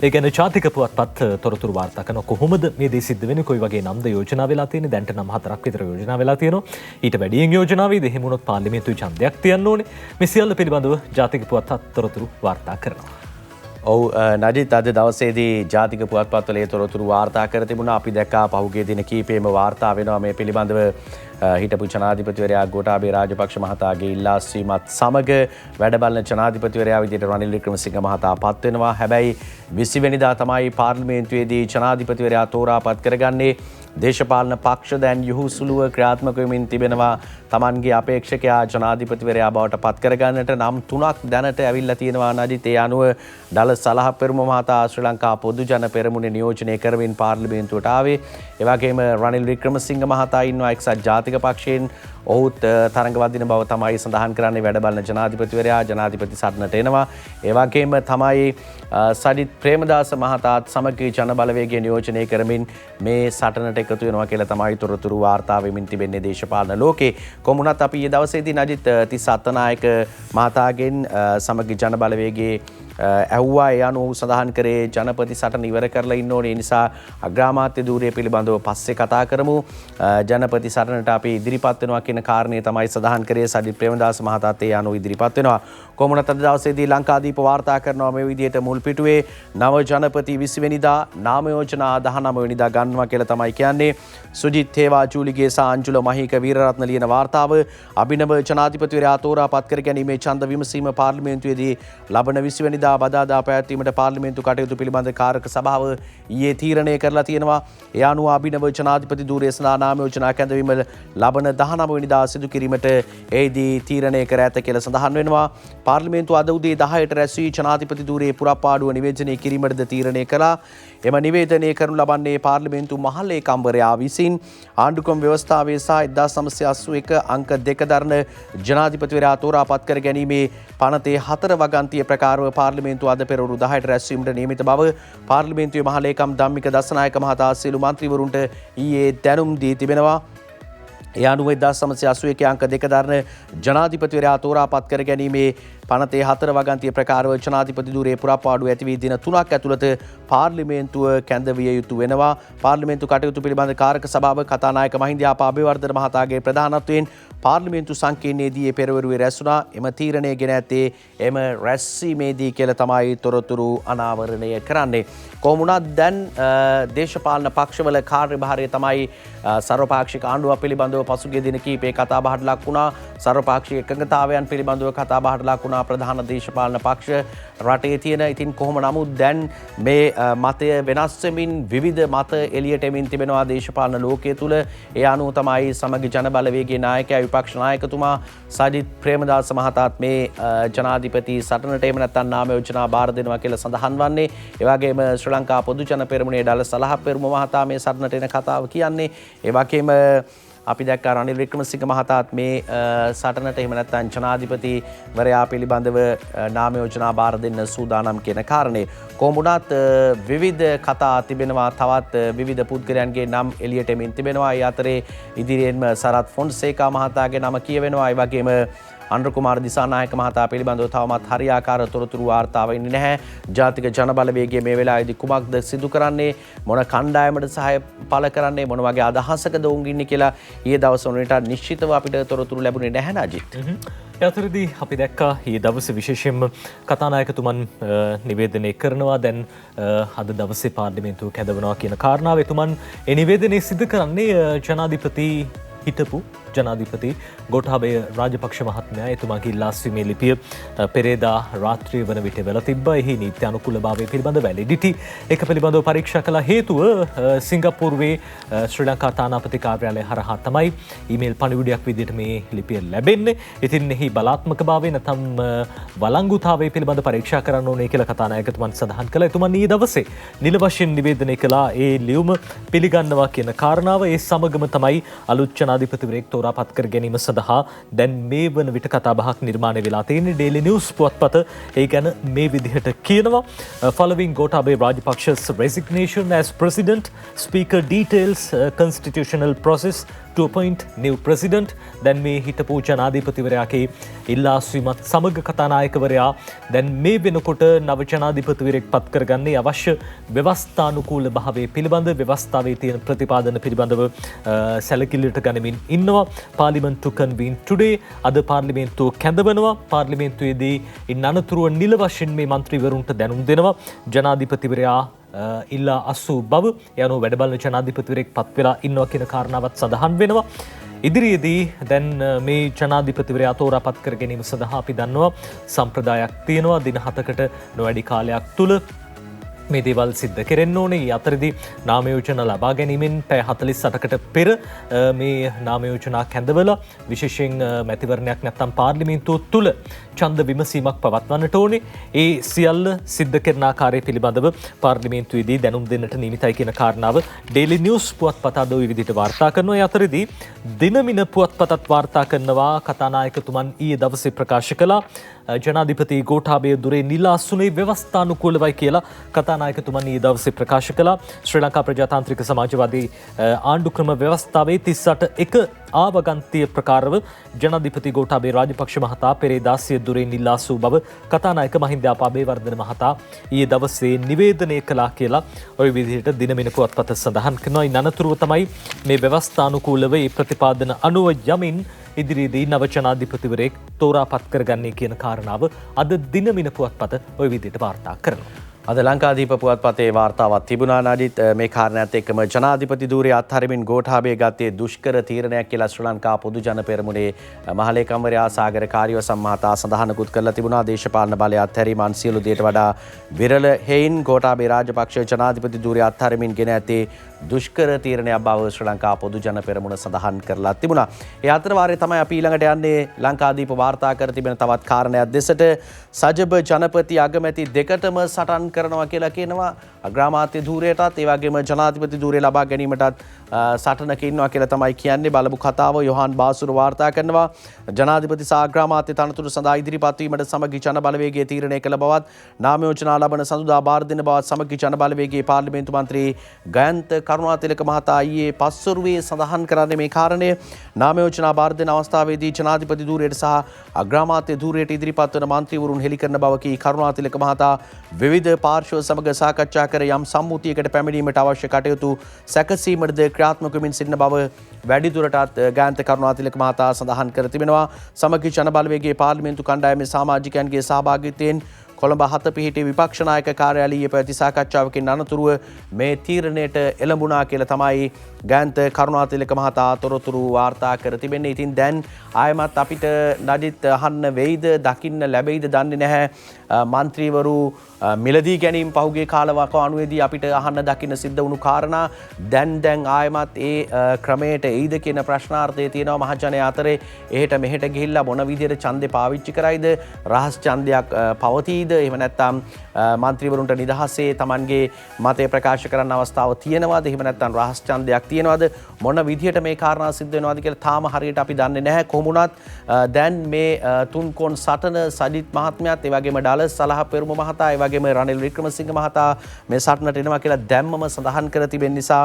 ඒ කියන්නේ ජාතික පුවත්පත් තොරතුරු වාර්තා කරන කොහොමද මේ දේ සිද්ධ වෙන්නේ, කොයි වගේ නම්ද යෝජනා වෙලා තියෙන්නේ. දැන්ට නම් 4ක් විතර යෝජනා වෙලා තියෙනවා. ඊට වැඩියෙන් යෝජනා වේද එහෙම වුණොත් පාර්ලිමේන්තුවේ ඡන්දයක් තියන්න ඕනේ. මේ සියල්ල පිළිබඳව ජාතික පුවත්පත් තොරතුරු වාර්තා කරනවා. ඔව් නඩිත් අද දවසේදී ජාතික පුවත්පත්වල තොරතුරු වාර්තා කර තිබුණා. අපි දැක්කා පහුගිය දින කීපෙම වාර්තා වෙනවා මේ පිළිබඳව. හිටපු ජනාධිපතිවරයා ගෝඨාභය රාජපක්ෂ මහතාගේ ඉල්ලාස්වීමත් සමග වැඩබලන ජනාධිපතිවරයා විදිහට රනිල් වික්‍රමසිංහ මහතා පත් වෙනවා. හැබැයි 20 වෙනිදා තමයි පාර්ලිමේන්තුවේදී ජනාධිපතිවරයා තෝරාපත් කරගන්නේ. දේශපාලන පක්ෂ දැන් යහුසුලුව ක්‍රියාත්මක වෙමින් තිබෙනවා. තමන්ගේ අපේක්ෂකයා ජනාධිපතිවරයා බවට පත් කරගන්නට නම් 3ක් දැනට ඇවිල්ලා තියෙනවා. නදිත් ඒ අනුව ඩල සලහ පෙරමුණ මහතා ශ්‍රී ලංකා පොදු ජන පෙරමුණේ නියෝජනය කරමින් පාර්ලිමේන්තුවට ආවේ. ඒ වගේම රනිල් වික්‍රමසිංහ මහතා ඉන්නවා එක්සත් ජාතික පක්ෂයෙන්. ඔහුත් තරඟ වදින බව තමයි සඳහන් කරන්නේ. වැඩ බලන ජනාධිපතිවරයා ජනාධිපති සටනට එනවා. ඒ වගේම තමයි සජිත් ප්‍රේමදාස මහතාත් සමගී ජන බලවේගය නියෝජනය කරමින් මේ සටනට එකතු වෙනවා කියලා තමයි තොරතුරු වාර්තා වෙමින් තිබෙන්නේ දේශපාලන ලෝකේ. කොමුණත් අපි ඊයේ දවසේදී නජිත් තිස්ස අත්තනායක මහතාගෙන් සමගී ජන බලවේගයේ ඇහුවා. ඒ අනුව සඳහන් කරේ ජනපති සටන ඉවර කරලා ඉන්න ඕනේ. ඒ නිසා අග්‍රාමාත්‍ය ධූරය පිළිබඳව පස්සේ කතා කරමු. ජනපති සටනට අපි ඉදිරිපත් වෙනවා කියන කාරණේ තමයි සඳහන් කරේ. සජිත් ප්‍රේමදාස මහතාත් ඒ අනුව ඉදිරිපත් වෙනවා. කොමුණත් අද දවසේදී ලංකාදීප වාර්තා කරනවා මේ විදිහට මුල් පිටුවේ නව ජනපති 20 වෙනිදා නාම යෝජනා 19 වෙනිදා ගන්නවා කියලා තමයි කියන්නේ. සුජිත් හේවා ජූලිගේ සහ අංජුල මහීක වීරරත්න ලියන වාර්තාව අභිනව ජනාධිපතිවරයා තෝරා පත් කර ගැනීමේ ඡන්ද විමසීම පාර්ලිමේන්තුවේදී ලබන 20 වෙනිදා බදාදා පැවැත්වීමට පාර්ලිමේන්තු කටයුතු පිළිබඳ කාරක සභාව ඊයේ තීරණය කරලා තියෙනවා. ඒ අනුව අභිනව ජනාධිපති ධූරයේ සඳහා නාම යෝජනා කැඳවීම ලබන 19 වෙනිදා සිදු කිරීමට එහිදී තීරණය කර ඇත කියලා සඳහන් වෙනවා. පාර්ලිමේන්තුව අද උදේ 10ට රැස් වී ජනාධිපති ධූරයේ පුරප්පාඩුව නිවේදනය කිරීමටද තීරණය කළා. එම නිවේදනය කරනු ලබන්නේ පාර්ලිමේන්තු මහලේකම්වරයා විසින් ආණ්ඩුක්‍රම ව්‍යවස්ථාවේ සහ 1981 අංක 2 දරන ජනාධිපතිවරයා තෝරා පත් කර ගැනීමේ පනතේ 4 වගන්තිය ප්‍රකාරව පාර්ලිමේන්තුව අද පෙරවරු 10ට රැස්වීමට නියමිත බව පාර්ලිමේන්තුවේ මහලේකම් ධම්මික දසනායක මහතා සියලු මන්ත්‍රීවරුන්ට ඊයේ දැනුම් දී තිබෙනවා. ඒ අනුව 1981 අංක 2 දරන ජනාධිපතිවරයා තෝරා පත් කර ගැනීමේ පනතේ 4 වගන්තිය ප්‍රකාරව ජනාධිපති ධූරයේ පුරප්පාඩුව ඇති වී දින 3ක් ඇතුළත පාර්ලිමේන්තුව කැඳවිය යුතු වෙනවා. පාර්ලිමේන්තු කටයුතු පිළිබඳ කාරක සභාව කතානායක මහින්දයාප අබේවර්ධන මහතාගේ ප්‍රධානත්වයෙන් පාර්ලිමේන්තු සංකීර්ණයේදී පෙරවරුවේ රැස්ුණා. එම තීරණය ගෙන ඇත්තේ එම රැස්වීමේදී කියලා තමයි තොරතුරු අනාවරණය කරන්නේ. කොමුණත් දැන් දේශපාලන පක්ෂවල කාර්යභාරය තමයි සර්වපාක්ෂික ආණ්ඩුව පිළිබඳව පසුගිය දින කිහිපේ කතා බහට ලක් වුණා. සර්වපාක්ෂික එකඟතාවයන් පිළිබඳව කතා බහට ලක් වුණා ප්‍රධාන දේශපාලන පක්ෂ රටේ තියෙන. ඉතින් කොහොම නමුත් දැන් මේ මතය වෙනස් වෙමින් විවිධ මත එළියට එමින් තිබෙනවා දේශපාලන ලෝකයේ තුල. ඒ අනුව තමයි සමගි ජන බලවේගයේ නායකයා විපක්ෂ නායකතුමා සජිත් ප්‍රේමදාස මහතාත් මේ ජනාධිපති සටනට එහෙම නැත්නම් නාම යෝජනා බාර දෙනවා කියලා සඳහන් වන්නේ. ඒ වගේම ශ්‍රී ලංකා පොදු ජන පෙරමුණේ ඩල සලහ පෙරමුණ මහතා මේ සටනට එන කතාව කියන්නේ. ඒ වගේම අපි දැක්කා රනිල් වික්‍රමසිංහ මහතාත් මේ සටනට එහෙම නැත්නම් ජනාධිපතිවරයා පිළිබඳව නාම යෝජනා බාර දෙන්න සූදානම් කියන කාරණේ. කොහොම වුණත් විවිධ කතා තිබෙනවා. තවත් විවිධ පුද්ගලයන්ගේ නම් එළියට එමින් තිබෙනවා. ඒ අතරේ ඉදිරියෙන්ම සරත් ෆොන්සේකා මහතාගේ නම කියවෙනවා. ඒ වගේම අනුර කුමාර දිසානායක මහතා පිළිබඳව තවමත් හරියාකාර තොරතුරු වාර්තා වෙන්නේ නැහැ. ජාතික ජන බලවේගය මේ වෙලාවේදී කුමක්ද සිදු කරන්නේ, මොන කණ්ඩායමට සහාය පළ කරන්නේ, මොන වගේ අදහසකද උන් ඉන්නේ කියලා ඊයේ දවස් වලට නිශ්චිතව අපිට තොරතුරු ලැබුණේ නැහැ නජිත්. යතරදී අපි දැක්කා ඊයේ දවසේ විශේෂයෙන්ම කතානායකතුමන් නිවේදනය කරනවා. දැන් අද දවසේ පාර්ලිමේන්තුව කැඳවනවා කියන කාරණාව. එතුමන් ඒ නිවේදනය සිදු කරන්නේ ජනාධිපති හිටපු ජනාධිපති ගෝඨාභය රාජපක්ෂ මහත්මයා එතුමාගේ ඉල්ලාස්වීමේ ලිපිය පෙරේදා රාත්‍රිය වන විට වෙලා තිබ්බා. එහි නීති අනුකූලභාවය පිළිබඳ වැලිඩිටි එක පිළිබඳව පරීක්ෂා කළ හේතුව සිංගප්පූරුවේ ශ්‍රී ලංකා තානාපති කාර්යාලය හරහා තමයි ඊමේල් පණිවිඩයක් විදිහට මේ ලිපිය ලැබෙන්නේ. ඉතින් එහි බලාත්මකභාවය නැත්නම් වළංගුතාවය පිළිබඳ පරීක්ෂා කරන්න ඕනේ කියලා කතානායකතුමන් සඳහන් කළා. එතුමන් ඊයේ දවසේ නිල වශයෙන් නිවේදනය කළා ඒ ලියුම පිළිගන්නවා කියන කාරණාව. ඒ සමගම තමයි අලුත් ජනාධිපතිවරයෙක් තෝරා පත් කර ගැනීම සඳහා දැන් මේ වන විට කතාබහක් නිර්මාණය වෙලා තියෙන්නේ. Daily News පුවත්පත ඒ ගැන මේ විදිහට කියනවා. Following Gotabaya Rajapaksa's resignation as president, speaker details constitutional process to appoint new president. දැන් මේ හිටපු ජනාධිපතිවරයාගේ ඉල්ලාස්වීමත් සමග කතානායකවරයා දැන් මේ වෙනකොට නව ජනාධිපතිවරයෙක් පත් කරගන්නේ අවශ්‍ය ව්‍යවස්ථානුකූල භාවය පිළිබඳ ව්‍යවස්ථාවේ තියෙන ප්‍රතිපාදන පිළිබඳව සැලකිල්ලට ගනිමින් ඉන්නවා. Parliament to convene today. අද පාර්ලිමේන්තුව කැඳවනවා. පාර්ලිමේන්තුවේදී ඉන් අනතුරුව නිල වශයෙන් මේ මන්ත්‍රීවරුන්ට දැනුම් දෙනවා. ජනාධිපතිවරයා ඉල්ලා අසූ බව යනු වැඩබලන ජනාධිපතිවරයෙක් පත් වෙලා ඉන්නවා කියන කාරණාවත් සඳහන් වෙනවා. ඉදිරියේදී දැන් මේ ජනාධිපතිවරයා තෝරා පත් කර ගැනීම සඳහා අපි දන්නවා සම්ප්‍රදායක් තියෙනවා. දින 7කට නොවැඩි කාලයක් තුල මේ දේවල් සිද්ධ කෙරෙන්න ඕනේ. අතරදී නාම යෝජනා ලබා ගැනීමෙන් පැය 48කට පෙර මේ නාම යෝජනා කැඳවලා විශේෂයෙන් මැතිවරණයක් නැත්නම් පාර්ලිමේන්තුව තුල ඡන්ද විමසීමක් පවත්වන්නට ඕනේ. ඒ සියල්ල සිද්ධ කරන ආකාරය පිළිබඳව පාර්ලිමේන්තුවේදී දැනුම් දෙන්නට නියමිතයි කියන කාරණාව ඩේලි නිවුස් පුවත්පත අද ওই විදිහට වාර්තා කරනවා. ඒ අතරදී දිනමින පුවත්පතත් වාර්තා කරනවා කතානායකතුමන් ඊයේ දවසේ ප්‍රකාශ කළා ජනාධිපති ගෝඨාභය දුරේ නිලාසුනේ ව්‍යවස්ථානුකූලවයි කියලා කතානායකතුමන් ඊයේ දවසේ ප්‍රකාශ කළා. ශ්‍රී ලංකා ප්‍රජාතාන්ත්‍රික සමාජවාදී ආණ්ඩු ක්‍රම ව්‍යවස්ථාවේ 38 ආවගන්තිය ප්‍රකාරව ජනාධිපති ගෝඨාභය රාජපක්ෂ මහතා පෙරේදා සිය දුරේ නිලාසූ බව කතානායක මහින්ද අබේවර්ධන මහතා ඊයේ දවසේ නිවේදනය කළා කියලා ওই විදිහට දිනමින පුවත්පත සඳහන් කරනවා. ඉන් අනතුරුව තමයි මේ ව්‍යවස්ථානුකූලව ඒ ප්‍රතිපාදන අනුව යමින් ඉදිරියේදී නව ජනාධිපතිවරයෙක් තෝරාපත් කරගන්නේ කියන කාරණාව අද දිනමින පුවත්පත ওই විදිහට වාර්තා කරනවා. අද ලංකාදීප පුවත්පතේ වාර්තාවක් තිබුණා නඩිත් මේ කාරණාවත් එක්කම ජනාධිපති ධූරය අත්හරිමින් ගෝඨාභය ගත්තේ දුෂ්කර තීරණයක් කියලා ශ්‍රී ලංකා පොදු ජන පෙරමුණේ මහලේකම්වරයා සාගර කාර්යවසම් මහතා සඳහනකුත් කරලා තිබුණා. දේශපාලන බලය අත්හැරීමන් සියලු දේට වඩා විරල හේයින් ගෝඨාභය රාජපක්ෂ ජනාධිපති ධූරය අත්හරිමින් ගෙන ඇත්තේ දුෂ්කර තීරණයක් බව ශ්‍රී ලංකා පොදු ජන පෙරමුණ සඳහන් කරලා තිබුණා. ඒ අතර වාරයේ තමයි අපි ඊළඟට යන්නේ ලංකාදීප වාර්තා කර තිබෙන තවත් කාරණයක් දෙසට. සජබ ජනපති අගමැති දෙකටම සටන් කරනවා කියලා කියනවා. අග්‍රාමාත්‍ය ධූරයටත් ඒ වගේම ජනාධිපති ධූරය ලබා ගැනීමටත් සටනක ඉන්නවා කියලා තමයි කියන්නේ. බලමු කතාව. යොහාන් බාසුර වාර්තා කරනවා ජනාධිපති සහ අග්‍රාමාත්‍ය තනතුරු සඳහා ඉදිරිපත් වීමට සමගි ජන බලවේගයේ තීරණය කළ බවත් නාම යෝජනා ලබන සඳුදා බාර දෙන බවත් සමගි ජන බලවේගයේ පාර්ලිමේන්තු මන්ත්‍රී ගයන්ත කරුණාතිලක මහතා ඊයේ පස්වරුවේ සඳහන් කරන්නේ මේ කාරණය. නාම යෝජනා බාර දෙන අවස්ථාවේදී ජනාධිපති ධූරයට සහ අග්‍රාමාත්‍ය ධූරයට ඉදිරිපත් වන මන්ත්‍රීවරුන් හෙළි කරන බව කී කරුණාතිලක මහතා විවිධ පාර්ශ්ව සමග සාකච්ඡා කර යම් සම්මුතියකට පැමිණීමට අවශ්‍ය කටයුතු සැකසීමටද ක්‍රියාත්මක වෙමින් සිටින බව වැඩිදුරටත් ගාන්ත කරුණාතිලක මහතා සඳහන් කර තිබෙනවා. සමගි ජන බලවේගයේ පාර්ලිමේන්තු කණ්ඩායමේ සමාජිකයන්ගේ සහභාගීත්වයෙන් කොළඹ 7 පිහිටි විපක්ෂ නායක කාර්යාලයේ පැවති සාකච්ඡාවකින් අනතුරුව මේ තීරණයට එළඹුණා කියලා තමයි ගාන්ත කරුණාතිලක මහතා තොරතුරු වාර්තා කර තිබෙන්නේ. ඉතින් දැන් ආයමත් අපිට නඩිත් අහන්න වෙයිද දකින්න ලැබෙයිද දන්නේ නැහැ. මන්ත්‍රීවරු මිලදී ගැනීම පහුගිය කාලවකවානුවේදී අපිට අහන්න දකින්න සිද්ධ වුණු කාරණා දැන් ආයමත් ඒ ක්‍රමයට එයිද කියන ප්‍රශ්නාර්ථය තියෙනවා මහජනයා අතරේ. එහෙට මෙහෙට ගිහිල්ලා මොන විදිහට ඡන්දේ පාවිච්චි කරයිද, රහස් ඡන්දයක් පවතීද, එහෙම නැත්නම් මන්ත්‍රීවරුන්ට නිදහසේ Tamanගේ මතය ප්‍රකාශ කරන්න අවස්ථාව තියෙනවද, එහෙම නැත්නම් රහස් ඡන්දයක් තියෙනවද, මොන විදිහට මේ කාරණා සිද්ධ වෙනවද කියලා තාම හරියට අපි දන්නේ නැහැ. කොහොම වුණත් දැන් මේ තුන්කොන් සටන සජිත් මහත්මයාත් ඒ වගේම ඩලස් සලහ පෙරුම මහතා ඒ වගේම රනිල් වික්‍රමසිංහ මහතා මේ සටනට එනවා කියලා දැම්මම සඳහන් කර තිබෙන නිසා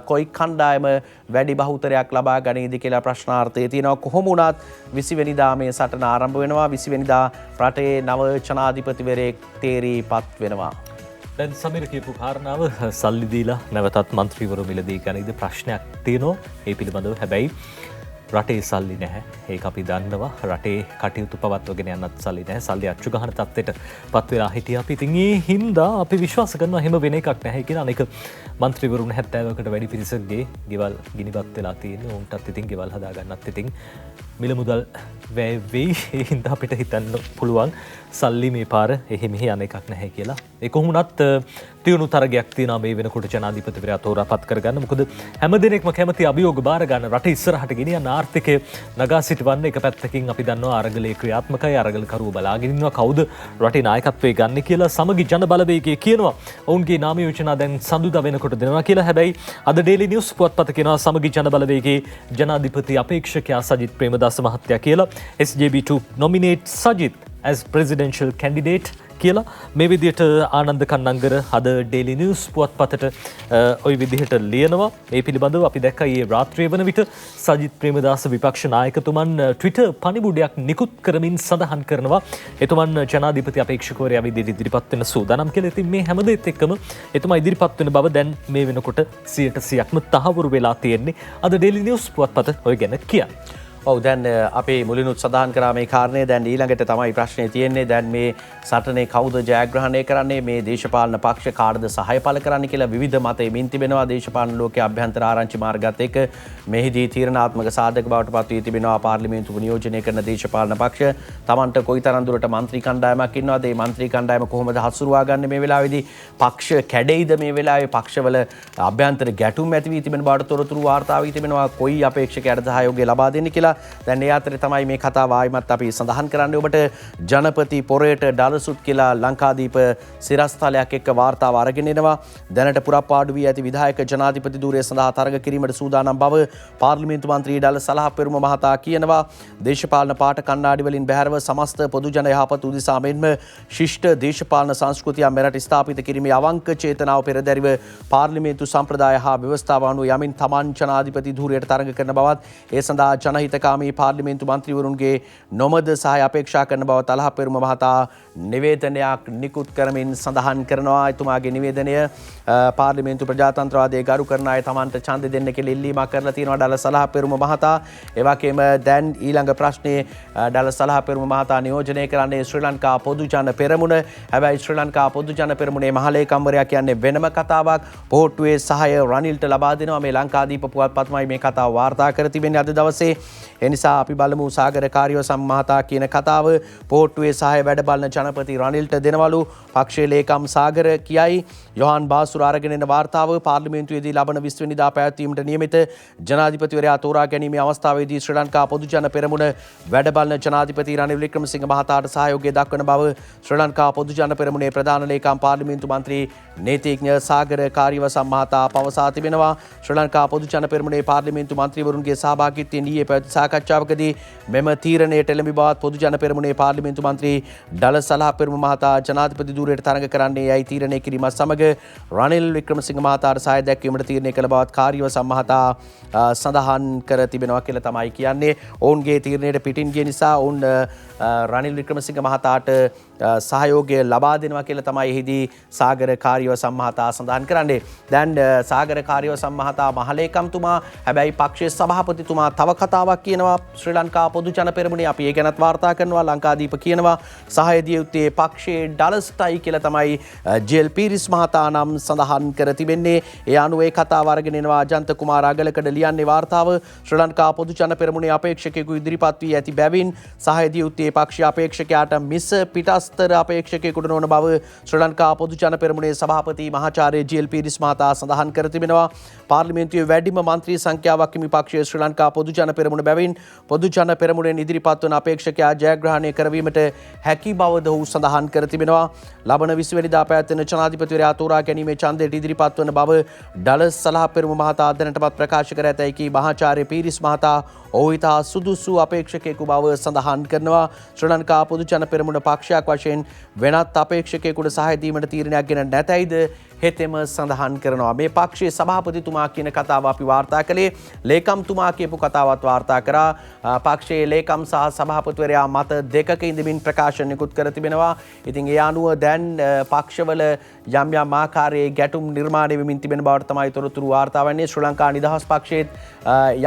කොයි කණ්ඩායම වැඩි බහුතරයක් ලබා ගනීද කියලා ප්‍රශ්නාර්ථය තියෙනවා. කොහොම වුණත් 20 වෙනිදා මේ සටන ආරම්භ වෙනවා. 20 වෙනිදා රටේ නව ජනාධිපතිවරයෙක් තේරීපත් වෙනවා. දැන් සමීර කියපු කාරණාව සල්ලි දීලා නැවතත් මන්ත්‍රීවරු මිලදී ගනීද ප්‍රශ්නයක් තියෙනවා. ඒ පිළිබඳව හැබැයි රටේ සල්ලි නැහැ. ඒක අපි දන්නවා. රටේ කටයුතු පවත්වගෙන යන්නත් සල්ලි නැහැ. සල්ලි අච්චු ගහන තත්ත්වයට පත් වෙලා හිටියා අපි. ඉතින් ඒ හින්දා අපි විශ්වාස කරනවා එහෙම වෙන එකක් නැහැ කියලා. අනික මන්ත්‍රීවරුන් 70කට වැඩි පිරිසකගේ ගෙවල් ගිනිපත් වෙලා තියෙනවා. උන්ටත් ඉතින් ගෙවල් හදා ගන්නත් ඉතින් මිල මුදල් වැය වෙයි. ඒ හින්දා අපිට හිතන්න පුළුවන් සල්ලි මේ පාර එහෙ මෙහෙ යන එකක් නැහැ කියලා. ඒ කොහොමුණත් තියුණු තරගයක් තියෙනවා මේ වෙනකොට ජනාධිපතිවරයා තෝරාපත් කරගන්න. මොකද හැමදෙනෙක්ම කැමති අභියෝග බාර ගන්න රට ඉස්සරහට ගෙනියන්න ආර්ථිකය නගා සිටවන්න. එක පැත්තකින් අපි දන්නවා අරගලයේ ක්‍රියාත්මකයි, අරගලකරුවෝ බලාගෙන ඉන්නවා කවුද රටේ නායකත්වයේ ගන්න කියලා. සමගි ජන බලවේගය කියනවා ඔවුන්ගේ නාම යෝජනා දැන් සඳුදා වෙනකොට දෙනවා කියලා. හැබැයි අද ඩේලි නිවුස් පුවත්පත කියනවා සමගි ජන බලවේගයේ ජනාධිපති අපේක්ෂකයා සජිත් ප්‍රේමදාස මහත්තයා කියලා SJB to nominate Sajid as presidential candidate කියලා මේ විදිහට ආනන්ද කන්නංගර අද ඩේලි නිවුස් පුවත්පතට ওই විදිහට ලියනවා. මේ පිළිබඳව අපි දැක්කා ඊයේ රාත්‍රියේ වන විට සජිත් ප්‍රේමදාස විපක්ෂ නායකතුමන් ට්විටර් පණිබුඩයක් නිකුත් කරමින් සඳහන් කරනවා එතුමන් ජනාධිපති අපේක්ෂකවරයා විදිහට ඉදිරිපත් වෙන සූදානම් කියලා. ඉතින් මේ හැම දෙයත් එක්කම එතුමා ඉදිරිපත් වෙන බව දැන් මේ වෙනකොට 100%ක්ම තහවුරු වෙලා තියෙන්නේ. අද ඩේලි නිවුස් පුවත්පත ඔය ගැන කියන්නේ. ඔව් දැන් අපේ මුලිනුත් සඳහන් කරා මේ කාරණය. දැන් ඊළඟට තමයි ප්‍රශ්නේ තියෙන්නේ. දැන් මේ සටනේ කවුද ජයග්‍රහණය කරන්නේ? මේ දේශපාලන පක්ෂ කාටද සහාය පළ කරන්න කියලා විවිධ මත එමින් තිබෙනවා. දේශපාලන ලෝකයේ අභ්‍යන්තර ආරංචි මාර්ගات එක්ක මෙහිදී තීරණාත්මක සාධක බවට පත් වී තිබෙනවා. පාර්ලිමේන්තුව නියෝජනය කරන දේශපාලන පක්ෂ තමන්ට කොයිතරම් දුරට മന്ത്രി කණ්ඩායමක් ඉන්නවද? මේ മന്ത്രി කණ්ඩායම කොහොමද හසුරුවා ගන්න මේ වෙලාවේදී? පක්ෂ කැඩෙයිද මේ වෙලාවේ? පක්ෂවල අභ්‍යන්තර ගැටුම් ඇති වී තිබෙන බවට තොරතුරු වාර්තා වී තිබෙනවා. කොයි අපේක්ෂකයාටද සහයෝගය ලබා දෙන්නේ කියලා. දැන් ඒ අතරේ තමයි මේ කතාව ආයිමත් අපි සඳහන් කරන්නේ ඔබට. ජනපති පොරේට ඩලසුත් කියලා ලංකාදීප සිරස්තලයක් එක්ක වාර්තාව අරගෙන එනවා. දැනට පුරප්පාඩු වී ඇති විධායක ජනාධිපති ධූරය සඳහා තරග කිරීමට සූදානම් බව පාර්ලිමේන්තු මන්ත්‍රී ඩල සලහපෙරුම මහතා කියනවා. දේශපාලන පාට කණ්ණාඩි වලින් බැහැරව සමස්ත පොදු ජන යහපත උදෙසා මෙන්ම ශිෂ්ට දේශපාලන සංස්කෘතිය මෙරට ස්ථාපිත කිරීමේ අවංක චේතනාව පෙරදැරිව පාර්ලිමේන්තු සම්ප්‍රදාය හා ව්‍යවස්ථාව අනුව යමින් තමන් ජනාධිපති ධූරයට තරග කරන බවත් ඒ සඳහා ජනහිතකාමී පාර්ලිමේන්තු මන්ත්‍රීවරුන්ගේ නොමද සහාය අපේක්ෂා කරන බව තලහපෙරුම මහතා නිවේදනයක් නිකුත් කරමින් සඳහන් කරනවා. එතුමාගේ නිවේදනය පාර්ලිමේන්තු ප්‍රජාතන්ත්‍රවාදයේ ගරු කරන අය තමන්ට ඡන්දෙ දෙන්න කියලා ඉල්ලීමක් කරලා තියෙනවා ඩල සලහපෙරුම මහතා. ඒ වගේම දැන් ඊළඟ ප්‍රශ්නේ ඩල සලහපෙරුම මහතා නියෝජනය කරන්නේ ශ්‍රී ලංකා පොදු ජන පෙරමුණ. හැබැයි ශ්‍රී ලංකා පොදු ජන පෙරමුණේ මහලේකම්වරයා කියන්නේ වෙනම කතාවක්. පොහොට්ටුවේ සහාය රනිල්ට ලබා දෙනවා. මේ ලංකාදීප පුවත්පත්මයි මේ කතාව වාර්තා කර තිබෙන්නේ අද දවසේ. එනිසා අපි බලමු සාගර කාර්යවසම් මහතා කියන කතාව. පොහොට්ටුවේ සහාය වැඩ බලන ජනපති රනිල්ට දෙනවලු. පක්ෂයේ ලේකම් සාගර කියයි. යොහාන් බාසුර අරගෙන එන වාර්තාව පාර්ලිමේන්තුවේදී ලබන 20 වෙනිදා පැවැත්වීමට නියමිත ජනාධිපතිවරයා තෝරා ගැනීමේ අවස්ථාවේදී ශ්‍රී ලංකා පොදු ජන පෙරමුණ වැඩ බලන ජනාධිපති රනිල් වික්‍රමසිංහ මහතාට සහයෝගය දක්වන බව ශ්‍රී ලංකා පොදු ජන පෙරමුණේ ප්‍රධාන ලේකම් පාර්ලිමේන්තු මන්ත්‍රී නීතිඥ සාගර කාර්යවසම් මහතා පවසා තිබෙනවා. ශ්‍රී ලංකා පොදු ජන පෙරමුණේ පාර්ලිමේන්තු මන්ත්‍රීවරුන්ගේ සහභාගීත්වයෙන් ඊයේ පැවති සාකච්ඡාවකදී මෙම තීරණයට එළඹි බවත් පොදු ජන පෙරමුණේ පාර්ලිමේන්තු මන්ත්‍රී ඩල සලහපෙරුම මහතා ජනාධිපති ධූරයට තරඟ කරන්නේ යයි තීරණය කිරීමත් සමග රනිල් වික්‍රමසිංහ මහතාට සහාය දැක්වීමට තීරණය කළ බවත් කාර්යවසම් මහතා සඳහන් කර තිබෙනවා කියලා තමයි කියන්නේ. ඔවුන්ගේ තීරණයට පිටින් ගිය නිසා ඔවුන් රනිල් වික්‍රමසිංහ මහතාට සහයෝගය ලබා දෙනවා කියලා තමයි එහිදී සාගර කාර්යවසම් මහතා සඳහන් කරන්නේ. දැන් සාගර කාර්යවසම් මහතා මහලේකම්තුමා හැබැයි පක්ෂයේ සභාපතිතුමා තව කතාවක් කියනවා. ශ්‍රී ලංකා පොදු ජන පෙරමුණේ අපි ඒ ගැනත් වාර්තා කරනවා. ලංකාදීප කියනවා සහාය දිය යුත්තේ පක්ෂයේ ඩලස්ටයි කියලා තමයි ජෙල් පීරිස් මහතා නම් සඳහන් කර තිබෙන්නේ. ඒ අනුව ඒ කතාව අරගෙන එනවා අජන්ත කුමාර අගලකඩ ලියන්නේ වාර්තාව. ශ්‍රී ලංකා පොදු ජන පෙරමුණේ අපේක්ෂකයෙකු ඉදිරිපත් වී ඇති බැවින් සහාය දිය යුත්තේ පක්ෂීය අපේක්ෂකයාට මිස පිටස්තර අපේක්ෂකයෙකුට නොවන බව ශ්‍රී ලංකා පොදු ජන පෙරමුණේ සභාපති මහාචාර්ය ජී.එල්. පීරිස් මහතා සඳහන් කර තිබෙනවා. පාර්ලිමේන්තුවේ වැඩිම මන්ත්‍රී සංඛ්‍යාවක් හිමි පක්ෂයේ ශ්‍රී ලංකා පොදු ජන පෙරමුණ බැවින් පොදු ජන පෙරමුණෙන් ඉදිරිපත් වන අපේක්ෂකයා ජයග්‍රහණය කරවීමට හැකි බවද ඔහු සඳහන් කර තිබෙනවා. ලබන 20 වෙනිදා පැවැත්වෙන ජනාධිපතිවරයා තෝරා ගැනීමේ ඡන්දයට ඉදිරිපත් වන බව ඩල සලහපෙරුම මහතා දැනටමත් ප්‍රකාශ කර ඇතැයි කී මහාචාර්ය පීරිස් මහතා ඔහු ඉතා සුදුසු අපේක්ෂකයෙකු බව සඳහන් කරනවා. ශ්‍රී ලංකා පොදු ජන පෙරමුණ පක්ෂයක් වශයෙන් වෙනත් අපේක්ෂකයෙකුට සහාය දීමට තීරණයක් ගෙන නැතැයිද හෙතෙම සඳහන් කරනවා. මේ පක්ෂයේ සභාපතිතුමා කියන කතාව අපි වාර්තා කළේ. ලේකම්තුමා කියපු කතාවත් වාර්තා කරා. පක්ෂයේ ලේකම් සහ සභාපතිවරයා මත දෙකක ඉඳමින් ප්‍රකාශන නිකුත් කර තිබෙනවා. ඉතින් ඒ අනුව දැන් පක්ෂවල යම් යම් ආකාරයේ ගැටුම් නිර්මාණය වෙමින් තිබෙන බවට තමයි තොරතුරු වාර්තා වන්නේ. ශ්‍රී ලංකා නිදහස් පක්ෂයේත්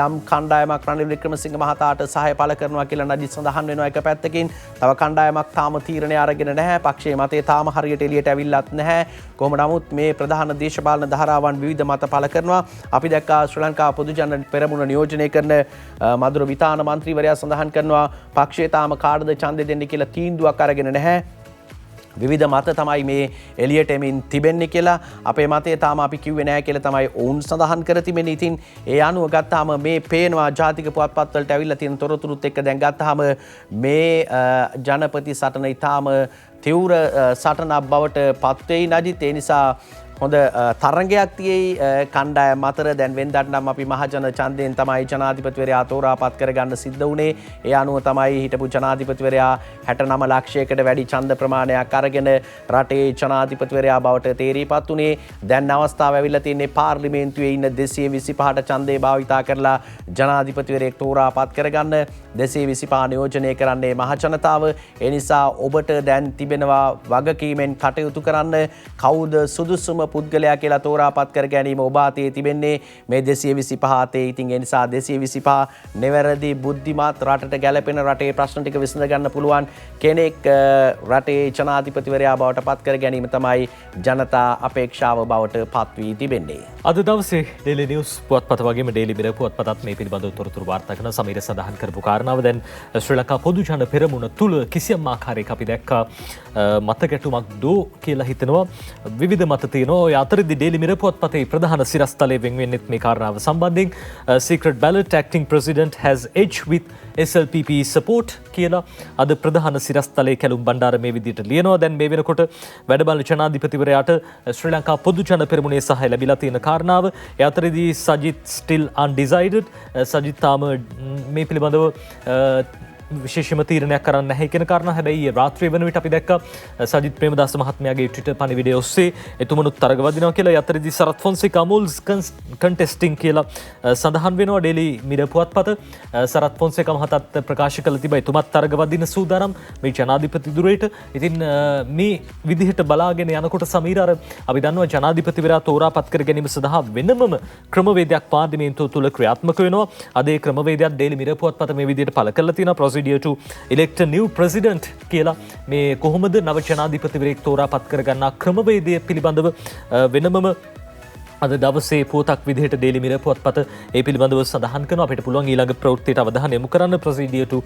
යම් කණ්ඩායමක් රනිල් වික්‍රමසිංහ මහතාට සහාය පළ කරනවා කියලා නඩි සඳහන් වෙනවා එක පැත්තකින්. තව කණ්ඩායමක් තාම තීරණය අරගෙන නැහැ. පක්ෂයේ මතේ තාම හරියට එළියට ඇවිල්ලත් නැහැ. කොහොම නමුත් මේ ප්‍රධාන දේශපාලන ධාරාවන් විවිධ මත පළ කරනවා. අපි දැක්කා ශ්‍රී ලංකා පොදු ජන පෙරමුණ නියෝජනය කරන මధుර විතාන මන්ත්‍රීවරයා සඳහන් කරනවා පක්ෂයේ තාම කාටද ඡන්දෙ දෙන්නේ කියලා තීන්දුවක් අරගෙන නැහැ. විවිධ මත තමයි මේ එළියට එමින් තිබෙන්නේ කියලා. අපේ මතය තාම අපි කිව්වේ නැහැ කියලා තමයි ඔවුන් සඳහන් කර තිබෙන්නේ. ඉතින් ඒ අනුව ගත්තාම මේ පේනවා ජාතික පුවත්පත්වලට ඇවිල්ලා තියෙන තොරතුරුත් එක්ක දැන් ගත්තාම මේ ජනපති සටන ඊටාම තීව්‍ර සටනක් බවට පත් වෙයි නජිත්. ඒ නිසා හොඳ තරගයක් තියෙයි කණ්ඩායම් අතර. දැන් වෙනදාට නම් අපි මහජන ඡන්දයෙන් තමයි ජනාධිපතිවරයා තෝරාපත් කරගන්න සිද්ධ වුණේ. ඒ අනුව තමයි හිටපු ජනාධිපතිවරයා 69 ලක්ෂයකට වැඩි ඡන්ද ප්‍රමාණයක් අරගෙන රටේ ජනාධිපතිවරයා බවට තේරීපත් වුණේ. දැන් අවස්ථාව ඇවිල්ලා තියෙන්නේ පාර්ලිමේන්තුවේ ඉන්න 225ට ඡන්දේ භාවිතා කරලා ජනාධිපතිවරයෙක් තෝරාපත් කරගන්න. 225 නියෝජනය කරන්නේ මහ ජනතාව. ඒ නිසා ඔබට දැන් තිබෙනවා වගකීමෙන් කටයුතු කරන්න. කවුද සුදුසුම පුද්ගලයා කියලා තෝරාපත් කර ගැනීම ඔබ අතේ තිබෙන්නේ මේ 225 අතේ. ඉතින් ඒ නිසා 225 නිවැරදි බුද්ධිමත් රටට ගැලපෙන රටේ ප්‍රශ්න ටික විසඳ ගන්න පුළුවන් කෙනෙක් රටේ ජනාධිපතිවරයා බවට පත් කර ගැනීම තමයි ජනතා අපේක්ෂාව බවට පත් වී තිබෙන්නේ. අද දවසේ ඩේලි නිවුස් පුවත්පත වගේම ඩේලි මිරර් පුවත්පතත් මේ පිළිබඳව තොරතුරු වාර්තා කරන සමීර සඳහන් කරපු කාරණාව දැන් ශ්‍රී ලංකා පොදු ජන පෙරමුණ තුල කිසියම් ආකාරයක අපි දැක්කා මත ගැටුමක් දෝ කියලා හිතනවා. විවිධ මත තියෙනවා. ඔය අතරදී ඩේලි මිරර් පුවත්පතේ ප්‍රධාන සිරස්තලයේ වෙන් වෙන්නේ මේ කාරණාව සම්බන්ධයෙන් secret ballot acting president has edge with SLPP support කියලා අද ප්‍රධාන සිරස්තලයේ කැලුම් බණ්ඩාර මේ විදිහට ලියනවා. දැන් මේ වෙනකොට වැඩබලන ජනාධිපතිවරයාට ශ්‍රී ලංකා පොදු ජන පෙරමුණේ සහාය ලැබිලා තියෙන කාරණාව. ඒ අතරදී සජිත් still undecided. සජිත් තාම මේ පිළිබඳව විශේෂම තීරණයක් කරන්න නැහැ කියන කාරණා. හැබැයි රාත්‍රිය වෙන විට අපි දැක්කා සජිත් ප්‍රේමදාස මහත්මයාගේ ට්විටර් පණිවිඩය ඔස්සේ එතුමනුත් තරග වදිනවා කියලා. ඒ අතරදී සරත් ෆොන්සේකා මුල්ස් කන්ටෙස්ටිං කියලා සඳහන් වෙනවා ඩේලි මිරර් පුවත්පත. සරත් ෆොන්සේකා මහතාත් ප්‍රකාශ කළ තිබා එතුමත් තරග වදින සූදානම් මේ ජනාධිපති දුරේට. ඉතින් මේ විදිහට බලාගෙන යනකොට සමීර අර අපි දන්නවා ජනාධිපතිවරයා තෝරාපත් කර ගැනීම සඳහා වෙනමම ක්‍රමවේදයක් පාර්ලිමේන්තුව තුල ක්‍රියාත්මක වෙනවා. අද ඒ ක්‍රමවේදයක් ඩේලි මිරර් පුවත්පත මේ විදිහට පළ කරලා තියෙනවා. to elect a new president කියලා මේ කොහොමද නව ජනාධිපතිවරයෙක් තෝරාපත් කරගන්නා ක්‍රමවේදය පිළිබඳව වෙනමම අද දවසේ පුවතක් විදිහට ඩේලි මිරර් පුවත්පත ඒ පිළිබඳව සඳහන් කරනවා. අපිට පුළුවන් ඊළඟ ප්‍රවෘත්තියට අවධානය යොමු කරන්න procedure to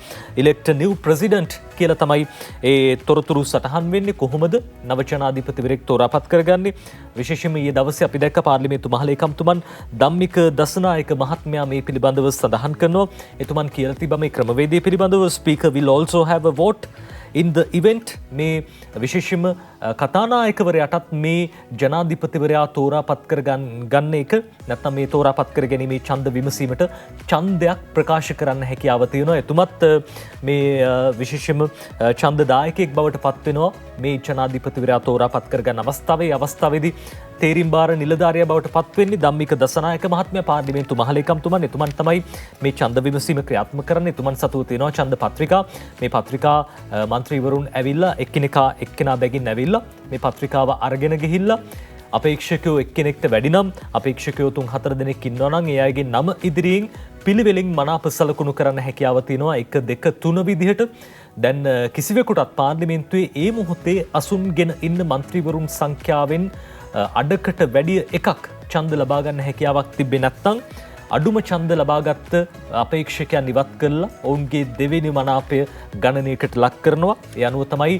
elect a new president කියලා තමයි ඒ තොරතුරු සටහන් වෙන්නේ. කොහොමද නව ජනාධිපතිවරයෙක් තෝරාපත් කරගන්නේ? විශේෂයෙන්ම ඊයේ දවසේ අපි දැක්ක පාර්ලිමේන්තු මහලේකම්තුමන් ධම්මික දසනායක මහත්මයා මේ පිළිබඳව සඳහන් කරනවා. එතුමන් කියලා තිබා මේ ක්‍රමවේදය පිළිබඳව speaker will also have a vote in the event. මේ විශේෂයෙන්ම කතානායකවරයාටත් මේ ජනාධිපතිවරයා තෝරාපත් කර ගන්න එක නැත්නම් මේ තෝරාපත් කර ගැනීමේ ඡන්ද විමසීමට ඡන්දයක් ප්‍රකාශ කරන්න හැකියාව තියෙනවා. එතුමත් මේ විශේෂයෙන්ම ඡන්දදායකයෙක් බවට පත් වෙනවා මේ ජනාධිපතිවරයා තෝරාපත් කර ගන්න අවස්ථාවේදී තේරීම් බාර නිලධාරියා බවට පත් වෙන්නේ ධම්මික දසනායක මහත්මයා පාර්ලිමේන්තු මහලේකම්තුමන්. එතුමන් තමයි මේ ඡන්ද විමසීම ක්‍රියාත්මක කරන්නේ. එතුමන් සතුව තියෙනවා ඡන්ද පත්‍රිකා. මේ පත්‍රිකා මන්ත්‍රීවරුන් ඇවිල්ලා එක්කෙනා බැගින් ඇවිල්ලා මේ පත්‍රිකාව අරගෙන ගිහිල්ලා අපේක්ෂකයෝ එක්කෙනෙක්ට වැඩි නම් අපේක්ෂකයෝ 3-4 දෙනෙක් ඉන්නවා නම් ඒ අයගේ නම ඉදිරියෙන් පිළිවෙලින් මනාප සලකුණු කරන්න හැකියාව තියෙනවා 1 2 3 විදිහට. දැන් කිසිවෙකුටත් පාර්ලිමේන්තුවේ ඒ මොහොතේ අසුන්ගෙන ඉන්න මන්ත්‍රීවරුන් සංඛ්‍යාවෙන් අඩකට වැඩිය එකක් ඡන්ද ලබා ගන්න හැකියාවක් තිබෙන්නේ නැත්නම් අඩුම ඡන්ද ලබාගත් අපේක්ෂකයන් ඉවත් කරලා ඔවුන්ගේ දෙවෙනි මනාපය ගණනයකට ලක් කරනවා. ඒ අනුව තමයි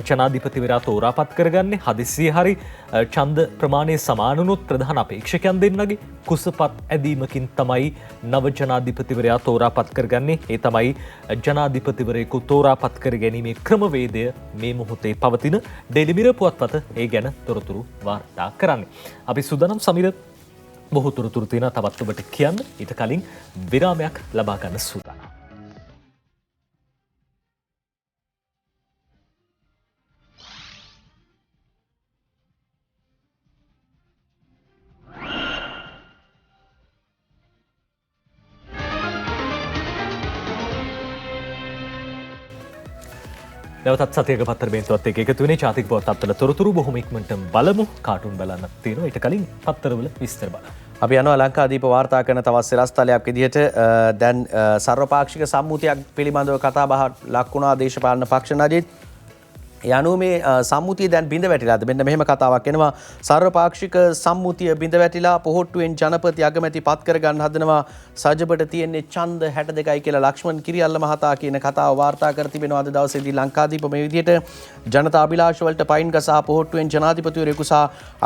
ජනාධිපතිවරයා තෝරාපත් කරගන්නේ. හදිස්සියේ හරි ඡන්ද ප්‍රමාණය සමාන වුණොත් ප්‍රධාන අපේක්ෂකයන් දෙන්නගේ කුසපත් ඇදීමකින් තමයි නව ජනාධිපතිවරයා තෝරාපත් කරගන්නේ. ඒ තමයි ජනාධිපතිවරයෙකු තෝරාපත් කර ගැනීමේ ක්‍රමවේදය මේ මොහොතේ පවතින ඩේලි මිරර් පුවත්පත ඒ ගැන තොරතුරු වාර්තා කරන්නේ. අපි සූදානම් සමීර බොහෝ තොරතුරු තියෙන තවත් ඔබට කියන්න. ඊට කලින් විරාමයක් ලබා ගන්න සූදානම්. නැවතත් සතියක පත්තර බේන්තුවත් එක්ක එකතු වෙන්නේ ජාතික පුවත්පත්වල තොරතුරු බොහොම ඉක්මනට බලමු. කාටුන් බලන්නත් තියෙනවා. ඊට කලින් පත්තරවල විස්තර බලමු. අපි යනවා ලංකාදීප වාර්තා කරන තවත් සිරස්තලයක් විදිහට දැන් සර්වපාක්ෂික සම්මුතියක් පිළිබඳව කතා බහ ලක් වුණා දේශපාලන පක්ෂ නජිත්. ඒ අනුව මේ සම්මුතිය දැන් බිඳ වැටිලාද? මෙන්න මෙහෙම කතාවක් එනවා. සර්වපාක්ෂික සම්මුතිය බිඳ වැටිලා පොහොට්ටුවෙන් ජනපති අගමැති පත් කර ගන්න හදනවා. සජබට තියෙන්නේ ඡන්ද 62යි කියලා ලක්ෂ්මන් කිරියල්ල මහතා කියන කතාව වාර්තා කර තිබෙනවා අද දවසේදී ලංකාදීප මේ විදිහට ජනතා අභිලාෂ වලට පයින් ගසා පොහොට්ටුවෙන් ජනාධිපතිවරයෙකු සහ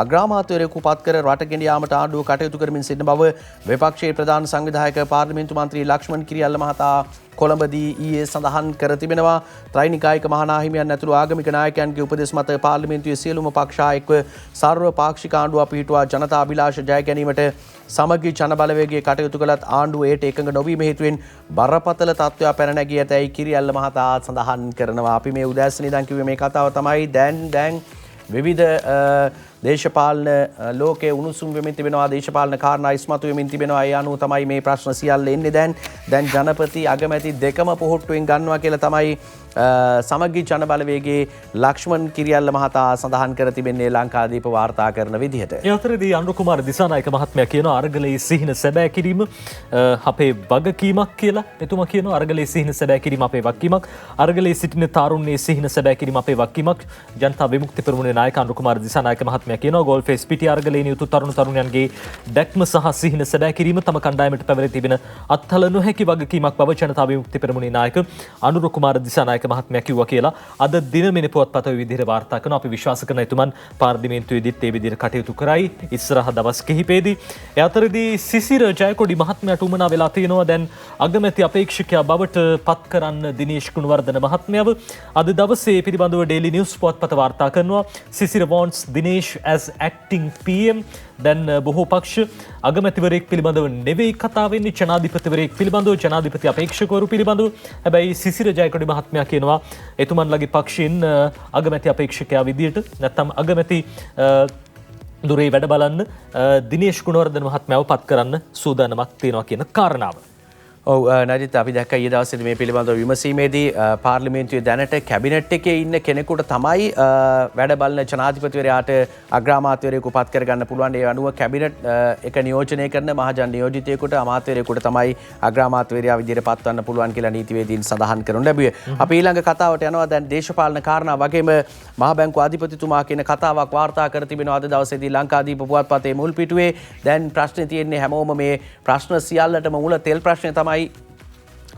අග්‍රාමාත්‍යවරයෙකු පත් කර රට ගෙන යාමට ආණ්ඩුව කටයුතු කරමින් සිටින බව විපක්ෂයේ ප්‍රධාන සංවිධායක පාර්ලිමේන්තු මන්ත්‍රී ලක්ෂ්මන් කිරියල්ල මහතා කොළඹදී ඊයේ සඳහන් කර තිබෙනවා. ත්‍රිනිකායික මහානාහිමියන් ඇතුළු ආගමික නායකයන්ගේ උපදෙස් මත පාර්ලිමේන්තුවේ සියලුම පක්ෂ එක්ව සර්ව පාක්ෂික ආණ්ඩුවක් පිහිටුවා ජනතා අභිලාෂ ජය ගැනීමට සමගි ජන බලවේගයේ කටයුතු කළත් ආණ්ඩුව ඒට එකඟ නොවීම හේතුවෙන් බරපතල තත්ත්වයක් පැන නැගී ඇතැයි කිරියල්ල මහතා සඳහන් කරනවා. අපි මේ උදෑසන ඉඳන් කිව්වේ මේ කතාව තමයි. දැන් විවිධ දේශපාලන ලෝකයේ උණුසුම් වෙමින් තිබෙනවා. දේශපාලන කාරණා ඉස්මතු වෙමින් තිබෙනවා. ඒ අනුව තමයි මේ ප්‍රශ්න සියල්ල එන්නේ. දැන් දැන් ජනපති අගමැති දෙකම පොහොට්ටුවෙන් ගන්නවා කියලා තමයි සමගි ජන බලවේගයේ ලක්ෂ්මන් කිරියල්ල මහතා සඳහන් කර තිබෙන්නේ ලංකාදීප වාර්තා කරන විදිහට. ඒ අතරදී අනුර කුමාර දිසානායක මහත්මයා කියනවා අරගලයේ සිහින සැබෑ කිරීම අපේ වගකීමක් කියලා. එතුමා කියනවා අරගලයේ සිහින සැබෑ කිරීම අපේ වගකීමක්. අරගලයේ සිටින තරුණයේ සිහින සැබෑ කිරීම අපේ වගකීමක්. ජනතා විමුක්ති පෙරමුණේ නායක අනුර කුමාර දිසානායක මහත්මයා කියනවා ගෝල්ෆේස් පිටි අරගලයේ නියුතු තරුණයන්ගේ දැක්ම සහ සිහින සැබෑ කිරීම තම කණ්ඩායමට පැවරී තිබෙන අත්හල නොහැකි වගකීමක් බව ජනතා විමුක්ති පෙරමුණේ නායක අනුර කුමාර දිසානායක මහත්මයා කිව්වා කියලා අද දිනමින පුවත්පත විදිහට වාර්තා කරනවා. අපි විශ්වාස කරන එතුමන් පාර්ලිමේන්තුවේදීත් ඒ විදිහට කටයුතු කරයි ඉස්සරහ දවස් කිහිපෙදී. ඒ අතරදී සිසිර ජයකොඩි මහත්මයාට උමනා වෙලා තියෙනවා දැන් අගමැති අපේක්ෂකයා බවට පත් කරන්න දිනේෂ් ගුණවර්ධන මහත්මයාව. අද දවසේ පිළිබඳව ඩේලි නිවුස් පුවත්පත වාර්තා කරනවා Sisira wants Dinesh as acting PM. දැන් බොහෝ පක්ෂ අගමැතිවරයෙක් පිළිබඳව නෙවෙයි කතා වෙන්නේ ජනාධිපතිවරයෙක් පිළිබඳව ජනාධිපති අපේක්ෂකවරු පිළිබඳව. හැබැයි සිසිර ජයකොඩි මහත්මයා කියනවා එතුමන්ලගේ පක්ෂයෙන් අගමැති අපේක්ෂකයා විදියට නැත්නම් අගමැති දුරේ වැඩ බලන්න දිනේෂ් ගුණවර්ධන මහත්මයාව පත් කරන්න සූදානමක් තියෙනවා කියන කාරණාව. ඔව් නරිත් අපි දැක්ක ඊයේ දවසේ මේ පිළිබඳව විමසීමේදී පාර්ලිමේන්තුවේ දැනට කැබිනට් එකේ ඉන්න කෙනෙකුට තමයි වැඩ බලන ජනාධිපතිවරයාට අග්‍රාමාත්‍යවරයෙකු පත් කරගන්න පුළුවන්. ඒ අනුව කැබිනට් එක නියෝජනය කරන මහජන නියෝජිතයෙකුට අමාත්‍යවරයෙකුට තමයි අග්‍රාමාත්‍යවරයා විදිහට පත්වන්න පුළුවන් කියලා නීතිවේදීන් සඳහන් කරනු ලැබුවේ. අපි ඊළඟ කතාවට යනවා දැන් දේශපාලන කාරණා වගේම මහ බැංකුව අධිපතිතුමා කියන කතාවක් වාර්තා කර තිබෙනවා අද දවසේදී ලංකාදීප පුවත්පතේ මුල් පිටුවේ. දැන් ප්‍රශ්නේ තියෙන්නේ හැමෝම මේ ප්‍රශ්න සියල්ලටම මුල තෙල් ප්‍රශ්නේ තමයි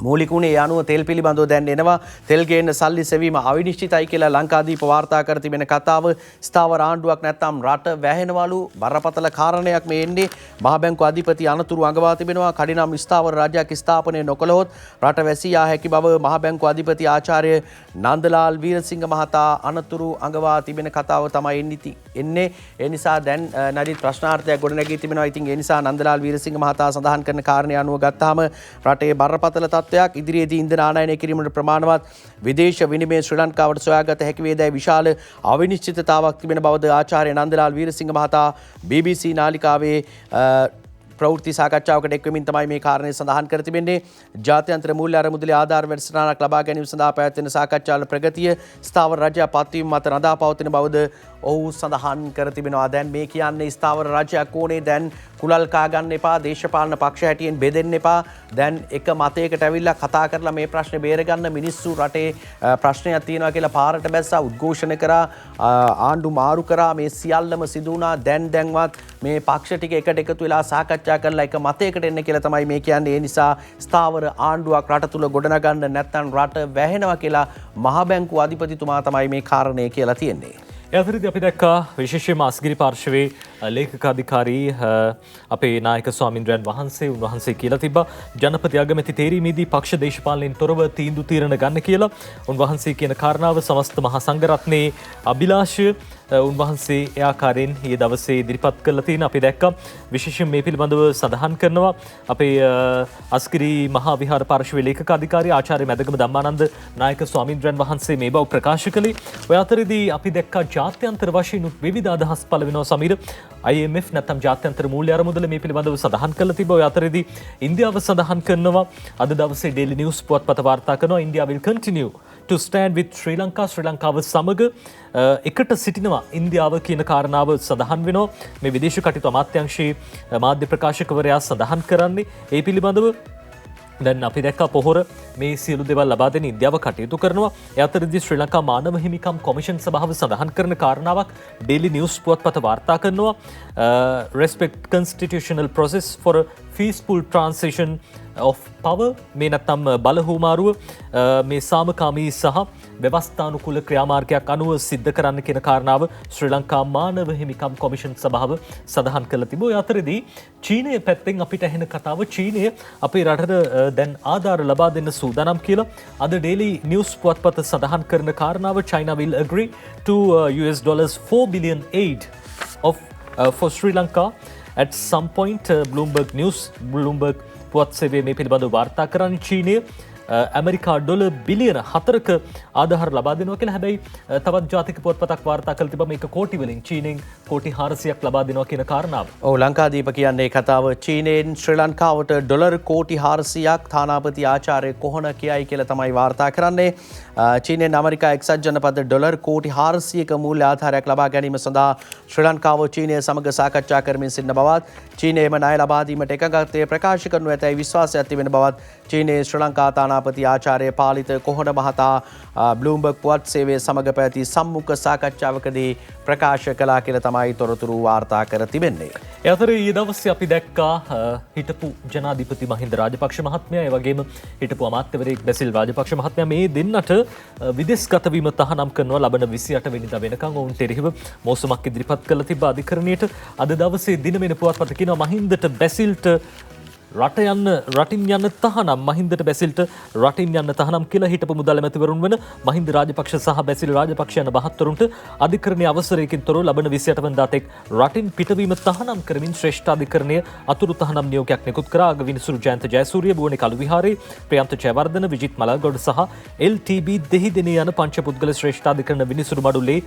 මූලිකුණේ අනුව තෙල් පිළිබඳව දැන් එනවා තෙල් ගේන්න සල්ලි සෙවීම අවිනිශ්චිතයි කියලා ලංකාදීප වාර්තා කර තිබෙන කතාව ස්ථාවර ආණ්ඩුවක් නැත්නම් රට වැහෙනවලු බරපතල කාරණයක් මේ එන්නේ මහ බැංකුව අධිපති අනතුරු අඟවා තිබෙනවා කඩිනම් ස්ථාවර රාජ්‍යයක් ස්ථාපනය නොකළහොත් රට වැසී යා හැකි බව මහ බැංකුව අධිපති ආචාර්ය නන්දලාල් වීරසිංහ මහතා අනතුරු අඟවා තිබෙන කතාව තමයි එන්නේ ඒ නිසා දැන් නඩි ප්‍රශ්නාර්ථයක් ගොඩනැගී තිබෙනවා. ඉතින් ඒ නිසා නන්දලාල් වීරසිංහ මහතා සඳහන් කරන කාරණේ අනුව ගත්තාම රටේ බරපතල ඉදිරියේදී ඉන්ධන ආනයනය කිරීමට ප්‍රමාණවත් විදේශ විනිමය ශ්‍රී ලංකාවට සොයාගත හැකි වේදැයි විශාල අවිනිශ්චිතතාවක් තිබෙන බවද ආචාර්ය නන්දලාල් වීරසිංහ මහතා BBC නාලිකාවේ ප්‍රවෘත්ති සාකච්ඡාවකට එක්වමින් තමයි මේ කාරණය සඳහන් කර තිබෙන්නේ. ජාත්‍යන්තර මූල්‍ය අරමුදලේ ආධාර වැඩසටහනක් ලබා ගැනීම සඳහා පැවැත්වෙන සාකච්ඡාවල ප්‍රගතිය ස්ථාවර රජයක් පත්වීම මත රඳා පවතින බවද ඔහු සඳහන් කර තිබෙනවා. දැන් මේ කියන්නේ ස්ථාවර රජයක් ඕනේ දැන් කුලල් කා ගන්න එපා දේශපාලන පක්ෂ හැටියෙන් බෙදෙන්න එපා. දැන් එක මතයකට ඇවිල්ලා කතා කරලා මේ ප්‍රශ්නේ බේරගන්න මිනිස්සු රටේ ප්‍රශ්නයක් තියෙනවා කියලා පාරට බැස්සා උද්ඝෝෂණ කරා ආණ්ඩු මාරු කරා මේ සියල්ලම සිදු වුණා. දැන්වත් මේ පක්ෂ ටික එකට එකතු වෙලා සාකච්ඡා කරලා එක මතයකට එන්න කියලා තමයි මේ කියන්නේ. ඒ නිසා ස්ථාවර ආණ්ඩුවක් රට තුල ගොඩනගන්න නැත්නම් රට වැහෙනවා කියලා මහ බැංකුව අධිපතිතුමා තමයි මේ කාරණේ කියලා තියෙන්නේ. ඒ අතරදී අපි දැක්කා විශේෂයෙන්ම අස්ගිරි පාර්ශවයේ ලේකකාධිකාරී අපේ නායක ස්වාමින්ද්‍රයන් වහන්සේ උන්වහන්සේ කියලා තිබ්බා ජනපති අගමැති තේරීමේදී පක්ෂ දේශපාලනයෙන් තොරව තීන්දුව తీරන ගන්න කියලා. උන්වහන්සේ කියන කාරණාව සමස්ත මහා සංඝරත්නයේ අභිලාෂය උන්වහන්සේ ඒ ආකාරයෙන් ඊයේ දවසේ ඉදිරිපත් කරලා තියෙන අපි දැක්කා. විශේෂයෙන් මේ පිළිබඳව සඳහන් කරනවා අපේ අස්ගිරි මහා විහාර පාර්ශවයේ ලේකකාධිකාරී ආචාර්ය මැදගම ධම්මානන්ද නායක ස්වාමින්ද්‍රයන් වහන්සේ මේ බව ප්‍රකාශ කළේ. ඔය අතරදී අපි දැක්කා ජාත්‍යන්තර වශයෙන් විවිධ අදහස් පළ වෙනවා සමීර. IMF නැත්නම් ජාත්‍යන්තර මූල්‍ය අරමුදල මේ පිළිබඳව සඳහන් කරලා තිබ්බා. ඔය අතරදී ඉන්දියාව සඳහන් කරනවා අද දවසේ ඩේලි නිවුස් පුවත්පත වාර්තා කරනවා India will continue to stand with Sri Lanka ශ්‍රී ලංකාව සමග එකට සිටිනවා ඉන්දියාව කියන කාරණාව සඳහන් වෙනවා. මේ විදේශ කටයුතු අමාත්‍යාංශයේ මාධ්‍ය ප්‍රකාශකවරයා සඳහන් කරන්නේ ඒ පිළිබඳව. දැන් අපි දැක්කා පොහොර මේ සියලු දේවල් ලබා දෙන ඉන්දියාව කටයුතු කරනවා. ඒ අතරදී ශ්‍රී ලංකා මානව හිමිකම් කොමිෂන් සභාව සඳහන් කරන කාරණාවක් ඩේලි නිවුස් පුවත්පත වාර්තා කරනවා. respect constitutional process for a peaceful transition of power මේ නැත්නම් බලහුමාරුව මේ සාමකාමී සහ ව්‍යවස්ථානුකූල ක්‍රියාමාර්ගයක් අනුව සිද්ධ කරන්න කියන කාරණාව ශ්‍රී ලංකා මානව හිමිකම් කොමිෂන් සභාව සඳහන් කළා තිබුණා. ඒ අතරදී චීනය පැත්තෙන් අපිට ඇහෙන කතාව චීනය අපේ රටට දැන් ආධාර ලබා දෙන්න සූදානම් කියලා. අද ඩේලි නිවුස් පුවත්පත සඳහන් කරන කාරණාව China will agree to $4 billion aid for Sri Lanka at some point. Bloomberg News Bloomberg පුවත් සේවයේ මේ පිළිබඳව වාර්තා කරන්නේ චීනය ඇමරිකා ඩොලර් බිලියන 4ක ආධාර ලබා දෙනවා කියලා. හැබැයි තවත් ජාතික පුවත්පතක් වාර්තා කළ තිබම මේක කෝටි වලින් චීනෙන් කෝටි 400ක් ලබා දෙනවා කියන කාරණාව. ඔව් ලංකාදීප කියන්නේ කතාව චීනයෙන් ශ්‍රී ලංකාවට ඩොලර් කෝටි 400ක් තානාපති ආචාර්ය කොහොන කියයි කියලා තමයි වාර්තා කරන්නේ. චීනෙන් ඇමරිකා එක්සත් ජනපද ඩොලර් කෝටි 400ක මූල්‍ය ආධාරයක් ලබා ගැනීම සඳහා ශ්‍රී ලංකාව චීනය සමග සාකච්ඡා කරමින් සිටින බවත් චීනයේම ණය ලබා දීමට එකඟත්වය ප්‍රකාශ කරනු ඇතැයි විශ්වාසයක් තිබෙන බවත් චීනයේ ශ්‍රී ලංකා තානාපති ආචාර්ය පාලිත කොහොන මහතා බ්ලූම්බර්ග් පුවත් සේවය සමග පැවති සම්මුඛ සාකච්ඡාවකදී ප්‍රකාශ කළා කියලා තමයි තොරතුරු වාර්තා කර තිබෙන්නේ. ඒ අතර ඊයේ දවසේ අපි දැක්කා හිටපු ජනාධිපති මහින්ද රාජපක්ෂ මහත්මයා ඒ වගේම හිටපු අමාත්‍යවරයෙක් බැසිල් රාජපක්ෂ මහත්මයා මේ දෙන්නට විදේශගත වීම තහනම් කරනවා ලබන 28 වෙනිදා වෙනකන් ඔවුන්ට එරෙහිව මෝසමක් ඉදිරිපත් කළ තිබ්බ අධිකරණයට. අද දවසේ දිනවෙන පුවත්පත කියනවා මහින්දට බැසිල්ට රටින් යන්න තහනම් මහින්දට බැසිල්ට රටින් යන්න තහනම් කියලා හිටපු මුදල් ඇමතිවරුන් වන මහින්ද රාජපක්ෂ සහ බැසිල් රාජපක්ෂ යන මහත්වරුන්ට අධිකරණයේ අවසරයකින් තොරව ලබන 28 වෙනිදා තෙක් රටින් පිටවීම තහනම් කරමින් ශ්‍රේෂ්ඨ අධිකරණය අතුරු තහනම් නියෝගයක් නිකුත් කරා. අගවිනිසුරු ජයන්ත ජයසූරිය බුවනේ කළු විහාරයේ ප්‍රියන්ත ජයවර්ධන විජිත් මලල්ගොඩ සහ LTB දෙහිදෙණිය යන පංච පුද්ගල ශ්‍රේෂ්ඨ අධිකරණ විනිසුරු මඩුල්ලේ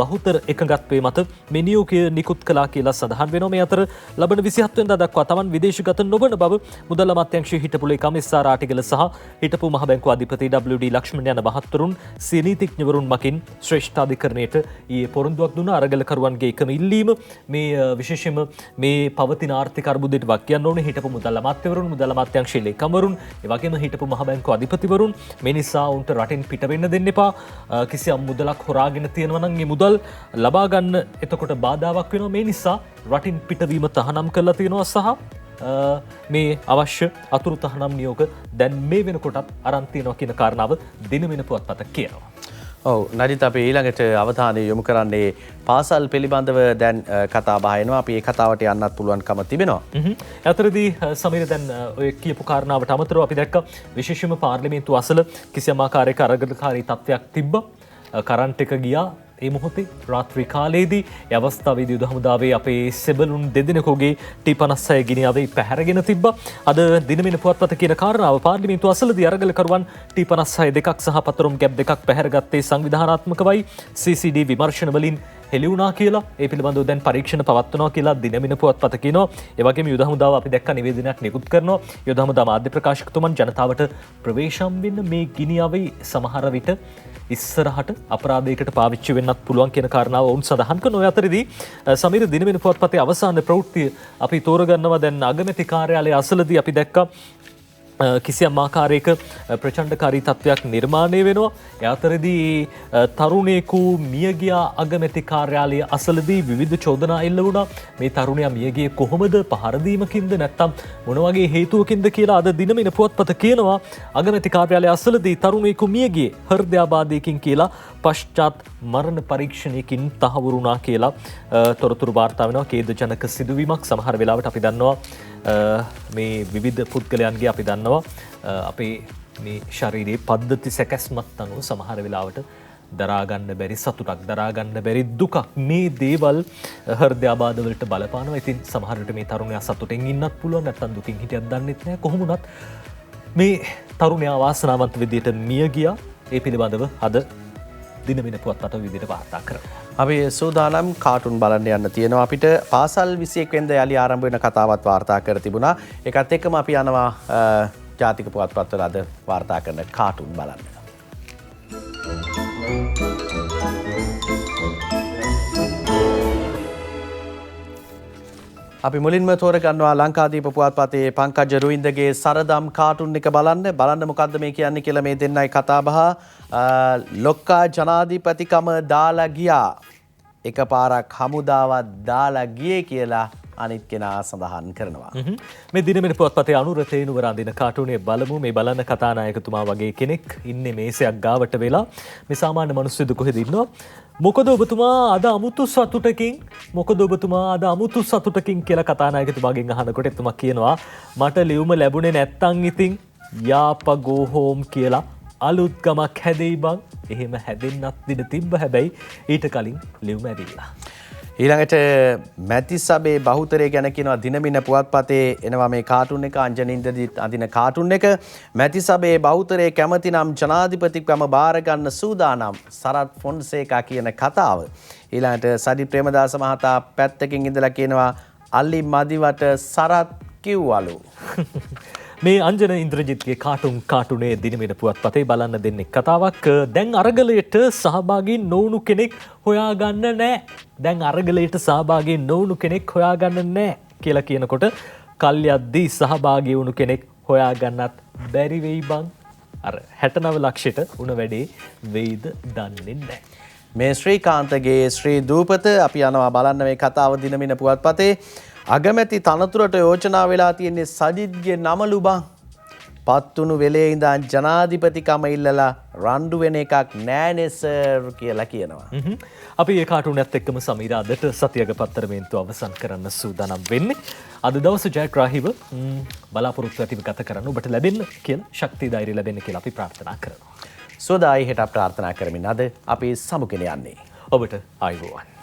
බහුතර එකඟත්වයේ මත මේ නියෝගය නිකුත් කළා කියලා සඳහන් වෙනවා. මේ අතර ලබන 27 වෙනිදා දක්වා තමන් විදේශගත නොවන බව මුදල් අමාත්‍යාංශයේ හිටපු ලේකම් එස්.ආර්. ආටිගල සහ හිටපු මහ බැංකුව අධිපති W.D. ලක්ෂ්මන් යන මහත්වරුන් සිය නීතිඥවරුන් මකින් ශ්‍රේෂ්ඨ අධිකරණයට ඊයේ පොරොන්දුවක් දුන්නා. අරගලකරුවන්ගේ එකම ඉල්ලීම මේ විශේෂයෙන්ම මේ පවතින ආර්ථික අර්බුදයට වක් කියන්න ඕනේ හිටපු මුදල් අමාත්‍යවරුන් මුදල් අමාත්‍යාංශයේ ලේකම්වරුන් ඒ වගේම හිටපු මහ බැංකුව අධිපතිවරුන් මේ නිසා උන්ට රටින් පිට වෙන්න දෙන්න එපා. කිසියම් මුදලක් හොරාගෙන තියෙනවා නම් මේ මුදල් ලබා ගන්න එතකොට බාධාවක් වෙනවා. මේ නිසා රටින් පිටවීම තහනම් කරලා තියෙනවා සහ මේ අවශ්‍ය අතුරු තහනම් නියෝග දැන් මේ වෙනකොටත් අරන් තියෙනවා කියන කාරණාව දිනවෙන පුවත්පත කියනවා. ඔව් නදිත අපි ඊළඟට අවධානය යොමු කරන්නේ පාසල් පිළිබඳව දැන් කතා බහ එනවා. අපි ඒ කතාවට යන්නත් පුළුවන්කම තිබෙනවා. අතරදී සමීර දැන් ඔය කියපු කාරණාවට අමතරව අපි දැක්ක විශේෂයෙන්ම පාර්ලිමේන්තුව අසල කිසියම් ආකාරයක අරගලකාරී තත්ත්වයක් තිබ්බා. කරන්ට් එක ගියා. ඒ මොහොතේ රාත්‍රී කාලයේදී ඒ අවස්ථාවේදී යුද හමුදාවේ අපේ සෙබළුන් දෙදෙනෙකුගේ T56 ගිනියාවේ පැහැරගෙන තිබ්බා. අද දිනමින පුවත්පත කියන කාරණාව පාර්ලිමේන්තුව අසලදී අරගලකරුවන් T56 දෙකක් සහ පතරුම් ගැබ් දෙකක් පැහැරගත්තේ සංවිධානාත්මකවයි CCD විමර්ශන වලින් හෙළි වුණා කියලා. ඒ පිළිබඳව දැන් පරීක්ෂණ පවත්වනවා කියලා දිනමින පුවත්පත කියනවා. ඒ වගේම යුද හමුදාව අපි දැක්ක නිවේදනයක් නිකුත් කරනවා. යුද හමුදා මාධ්‍ය ප්‍රකාශකතුමන් ජනතාවට ප්‍රවේශම් වෙන්න මේ ගිනියාවේ සමහර විට ඉස්සරහට අපරාධයකට පාවිච්චි වෙන්නත් පුළුවන් කියන කාරණාව වුන් සඳහන් කරන ඔය අතරදී සමීර දිනවෙන පුවත්පතේ අවසාන ප්‍රවෘත්තිය අපි තෝරගන්නවා. දැන් අගමැති කාර්යාලය අසලදී අපි දැක්කා කිසියම් ආකාරයක ප්‍රචණ්ඩකාරී තත්ත්වයක් නිර්මාණය වෙනවා. ඒ අතරදී තරුණයෙකු මියගියා අගමැති කාර්යාලය අසලදී විවිධ චෝදනා එල්ල වුණා. මේ තරුණයා මියගියේ කොහොමද? පහර දීමකින්ද නැත්නම් මොන වගේ හේතුවකින්ද කියලා අද දිනමින පුවත්පත කියනවා. අගමැති කාර්යාලය අසලදී තරුණයෙකු මියගියේ හෘදයාබාධයකින් කියලා පශ්චාත් මරණ පරීක්ෂණයකින් තහවුරු වුණා කියලා තොරතුරු වාර්තා වෙනවා. ඛේදජනක සිදුවීමක්. සමහර වෙලාවට අපි දන්නවා මේ විවිධ පුද්ගලයන්ගේ අපි දන්නවා අපේ මේ ශරීරයේ පද්ධති සැකැස්මත් අනුව සමහර වෙලාවට දරාගන්න බැරි සතුටක් දරාගන්න බැරි දුකක් මේ දේවල් හෘදයාබාධ වලට බලපානවා. ඉතින් සමහර විට මේ තරුණයා සතුටින් ඉන්නත් පුළුවන් නැත්නම් දුකින් හිටියත් දන්නෙත් නැහැ. කොහොම වුණත් මේ තරුණයා වාසනාවන්ත විදියට මිය ගියා. ඒ පිළිබඳව අද දිනමින පුවත්පත විදිහට වාර්තා කරනවා. අපි සූදානම් කාටුන් බලන්න යන්න තියෙනවා. අපිට පාසල් 21 වෙනිදා යලි ආරම්භ වෙන කතාවත් වාර්තා කර තිබුණා. ඒකත් එක්කම අපි යනවා ජාතික පුවත්පත්වල අද වාර්තා කරන කාටුන් බලන්න. අපි මුලින්ම තෝරගන්නවා ලංකාදීප පුවත්පතේ පංකජ රුවින්දගේ සරදම් කාටුන් එක බලන්න මොකද්ද මේ කියන්නේ කියලා මේ දෙන්නයි කතා බහ. ලොක්කා ජනාධිපතිකම දාලා ගියා. එකපාරක් හමුදාවත් දාලා ගියේ කියලා අනිත් කෙනා සඳහන් කරනවා. මේ දිනමින පුවත්පතේ අනුරතේනු වරඳින කාටුනේ බලමු. මේ බලන්න කතානායකතුමා වගේ කෙනෙක් ඉන්නේ මේසයක් ගාවට වෙලා. මේ සාමාන්‍ය මිනිස්සුද කොහෙද ඉන්නවා? මොකද ඔබතුමා අද අමුතු සතුටකින් කියලා කතානායකතුමාගෙන් අහනකොට එතුමා කියනවා මට ලියුම ලැබුණේ නැත්තම් ඉතින් යාපගෝ හෝම් කියලා අලුත් ගමක් හැදෙයි බං. එහෙම හැදෙන්නත් දින තිබ්බ හැබැයි ඊට කලින් ලියුම ඇවිල්ලා. ඊළඟට මැති සබේ බහුතරය ගැන කියනවා දිනමින පුවත්පතේ එනවා මේ කාටුන් එක අංජනින්දදිත් අඳින කාටුන් එක මැති සබේ බහුතරය කැමති නම් ජනාධිපතිකම බාර ගන්න සූදානම් සරත් ෆොන්සේකා කියන කතාව. ඊළඟට සඩි ප්‍රේමදාස මහතා පැත්තකින් ඉඳලා කියනවා අලි මදිවට සරත් කිව්වලු. මේ අංජන ඉන්ද්‍රජිත්ගේ කාටුනේ දිනමින පුවත්පතේ බලන්න දෙන්නේ කතාවක්. දැන් අරගලයට සහභාගී නොවුණු කෙනෙක් හොයාගන්න නෑ. දැන් අරගලයට සහභාගී නොවුණු කෙනෙක් හොයාගන්න නෑ කියලා කියනකොට කල්යද්දී සහභාගී වුණු කෙනෙක් හොයාගන්නත් බැරි වෙයි බං. අර 69 ලක්ෂයට උණ වැඩේ වෙයිද දන්නේ නෑ. මේ ශ්‍රීකාන්තගේ ශ්‍රී දූපත අපි යනවා බලන්න මේ කතාව දිනමින පුවත්පතේ. අගමැති තනතුරට යෝජනා වෙලා තියෙන්නේ සජිත්ගේ නමලු බං. පත්තුණු වෙලේ ඉඳන් ජනාධිපතිකම ඉල්ලලා රණ්ඩු වෙන එකක් නෑනේ සර් කියලා කියනවා. අපි ඒ කාටුනත් එක්කම සමීරාදට සතියක පත්තරමේන්තු අවසන් කරන්න සූදානම් වෙන්නේ. අද දවස ජයග්‍රාහීව බලාපොරොත්තු ඇතිව ගත කරන්න ඔබට ලැබෙන්න කියලා ශක්තිය ධෛර්යය ලැබෙන්න කියලා අපි ප්‍රාර්ථනා කරනවා. සෝදායි හෙට ප්‍රාර්ථනා කරමින් අද අපි සමුගෙන යන්නේ. ඔබට ආයුබෝවන්.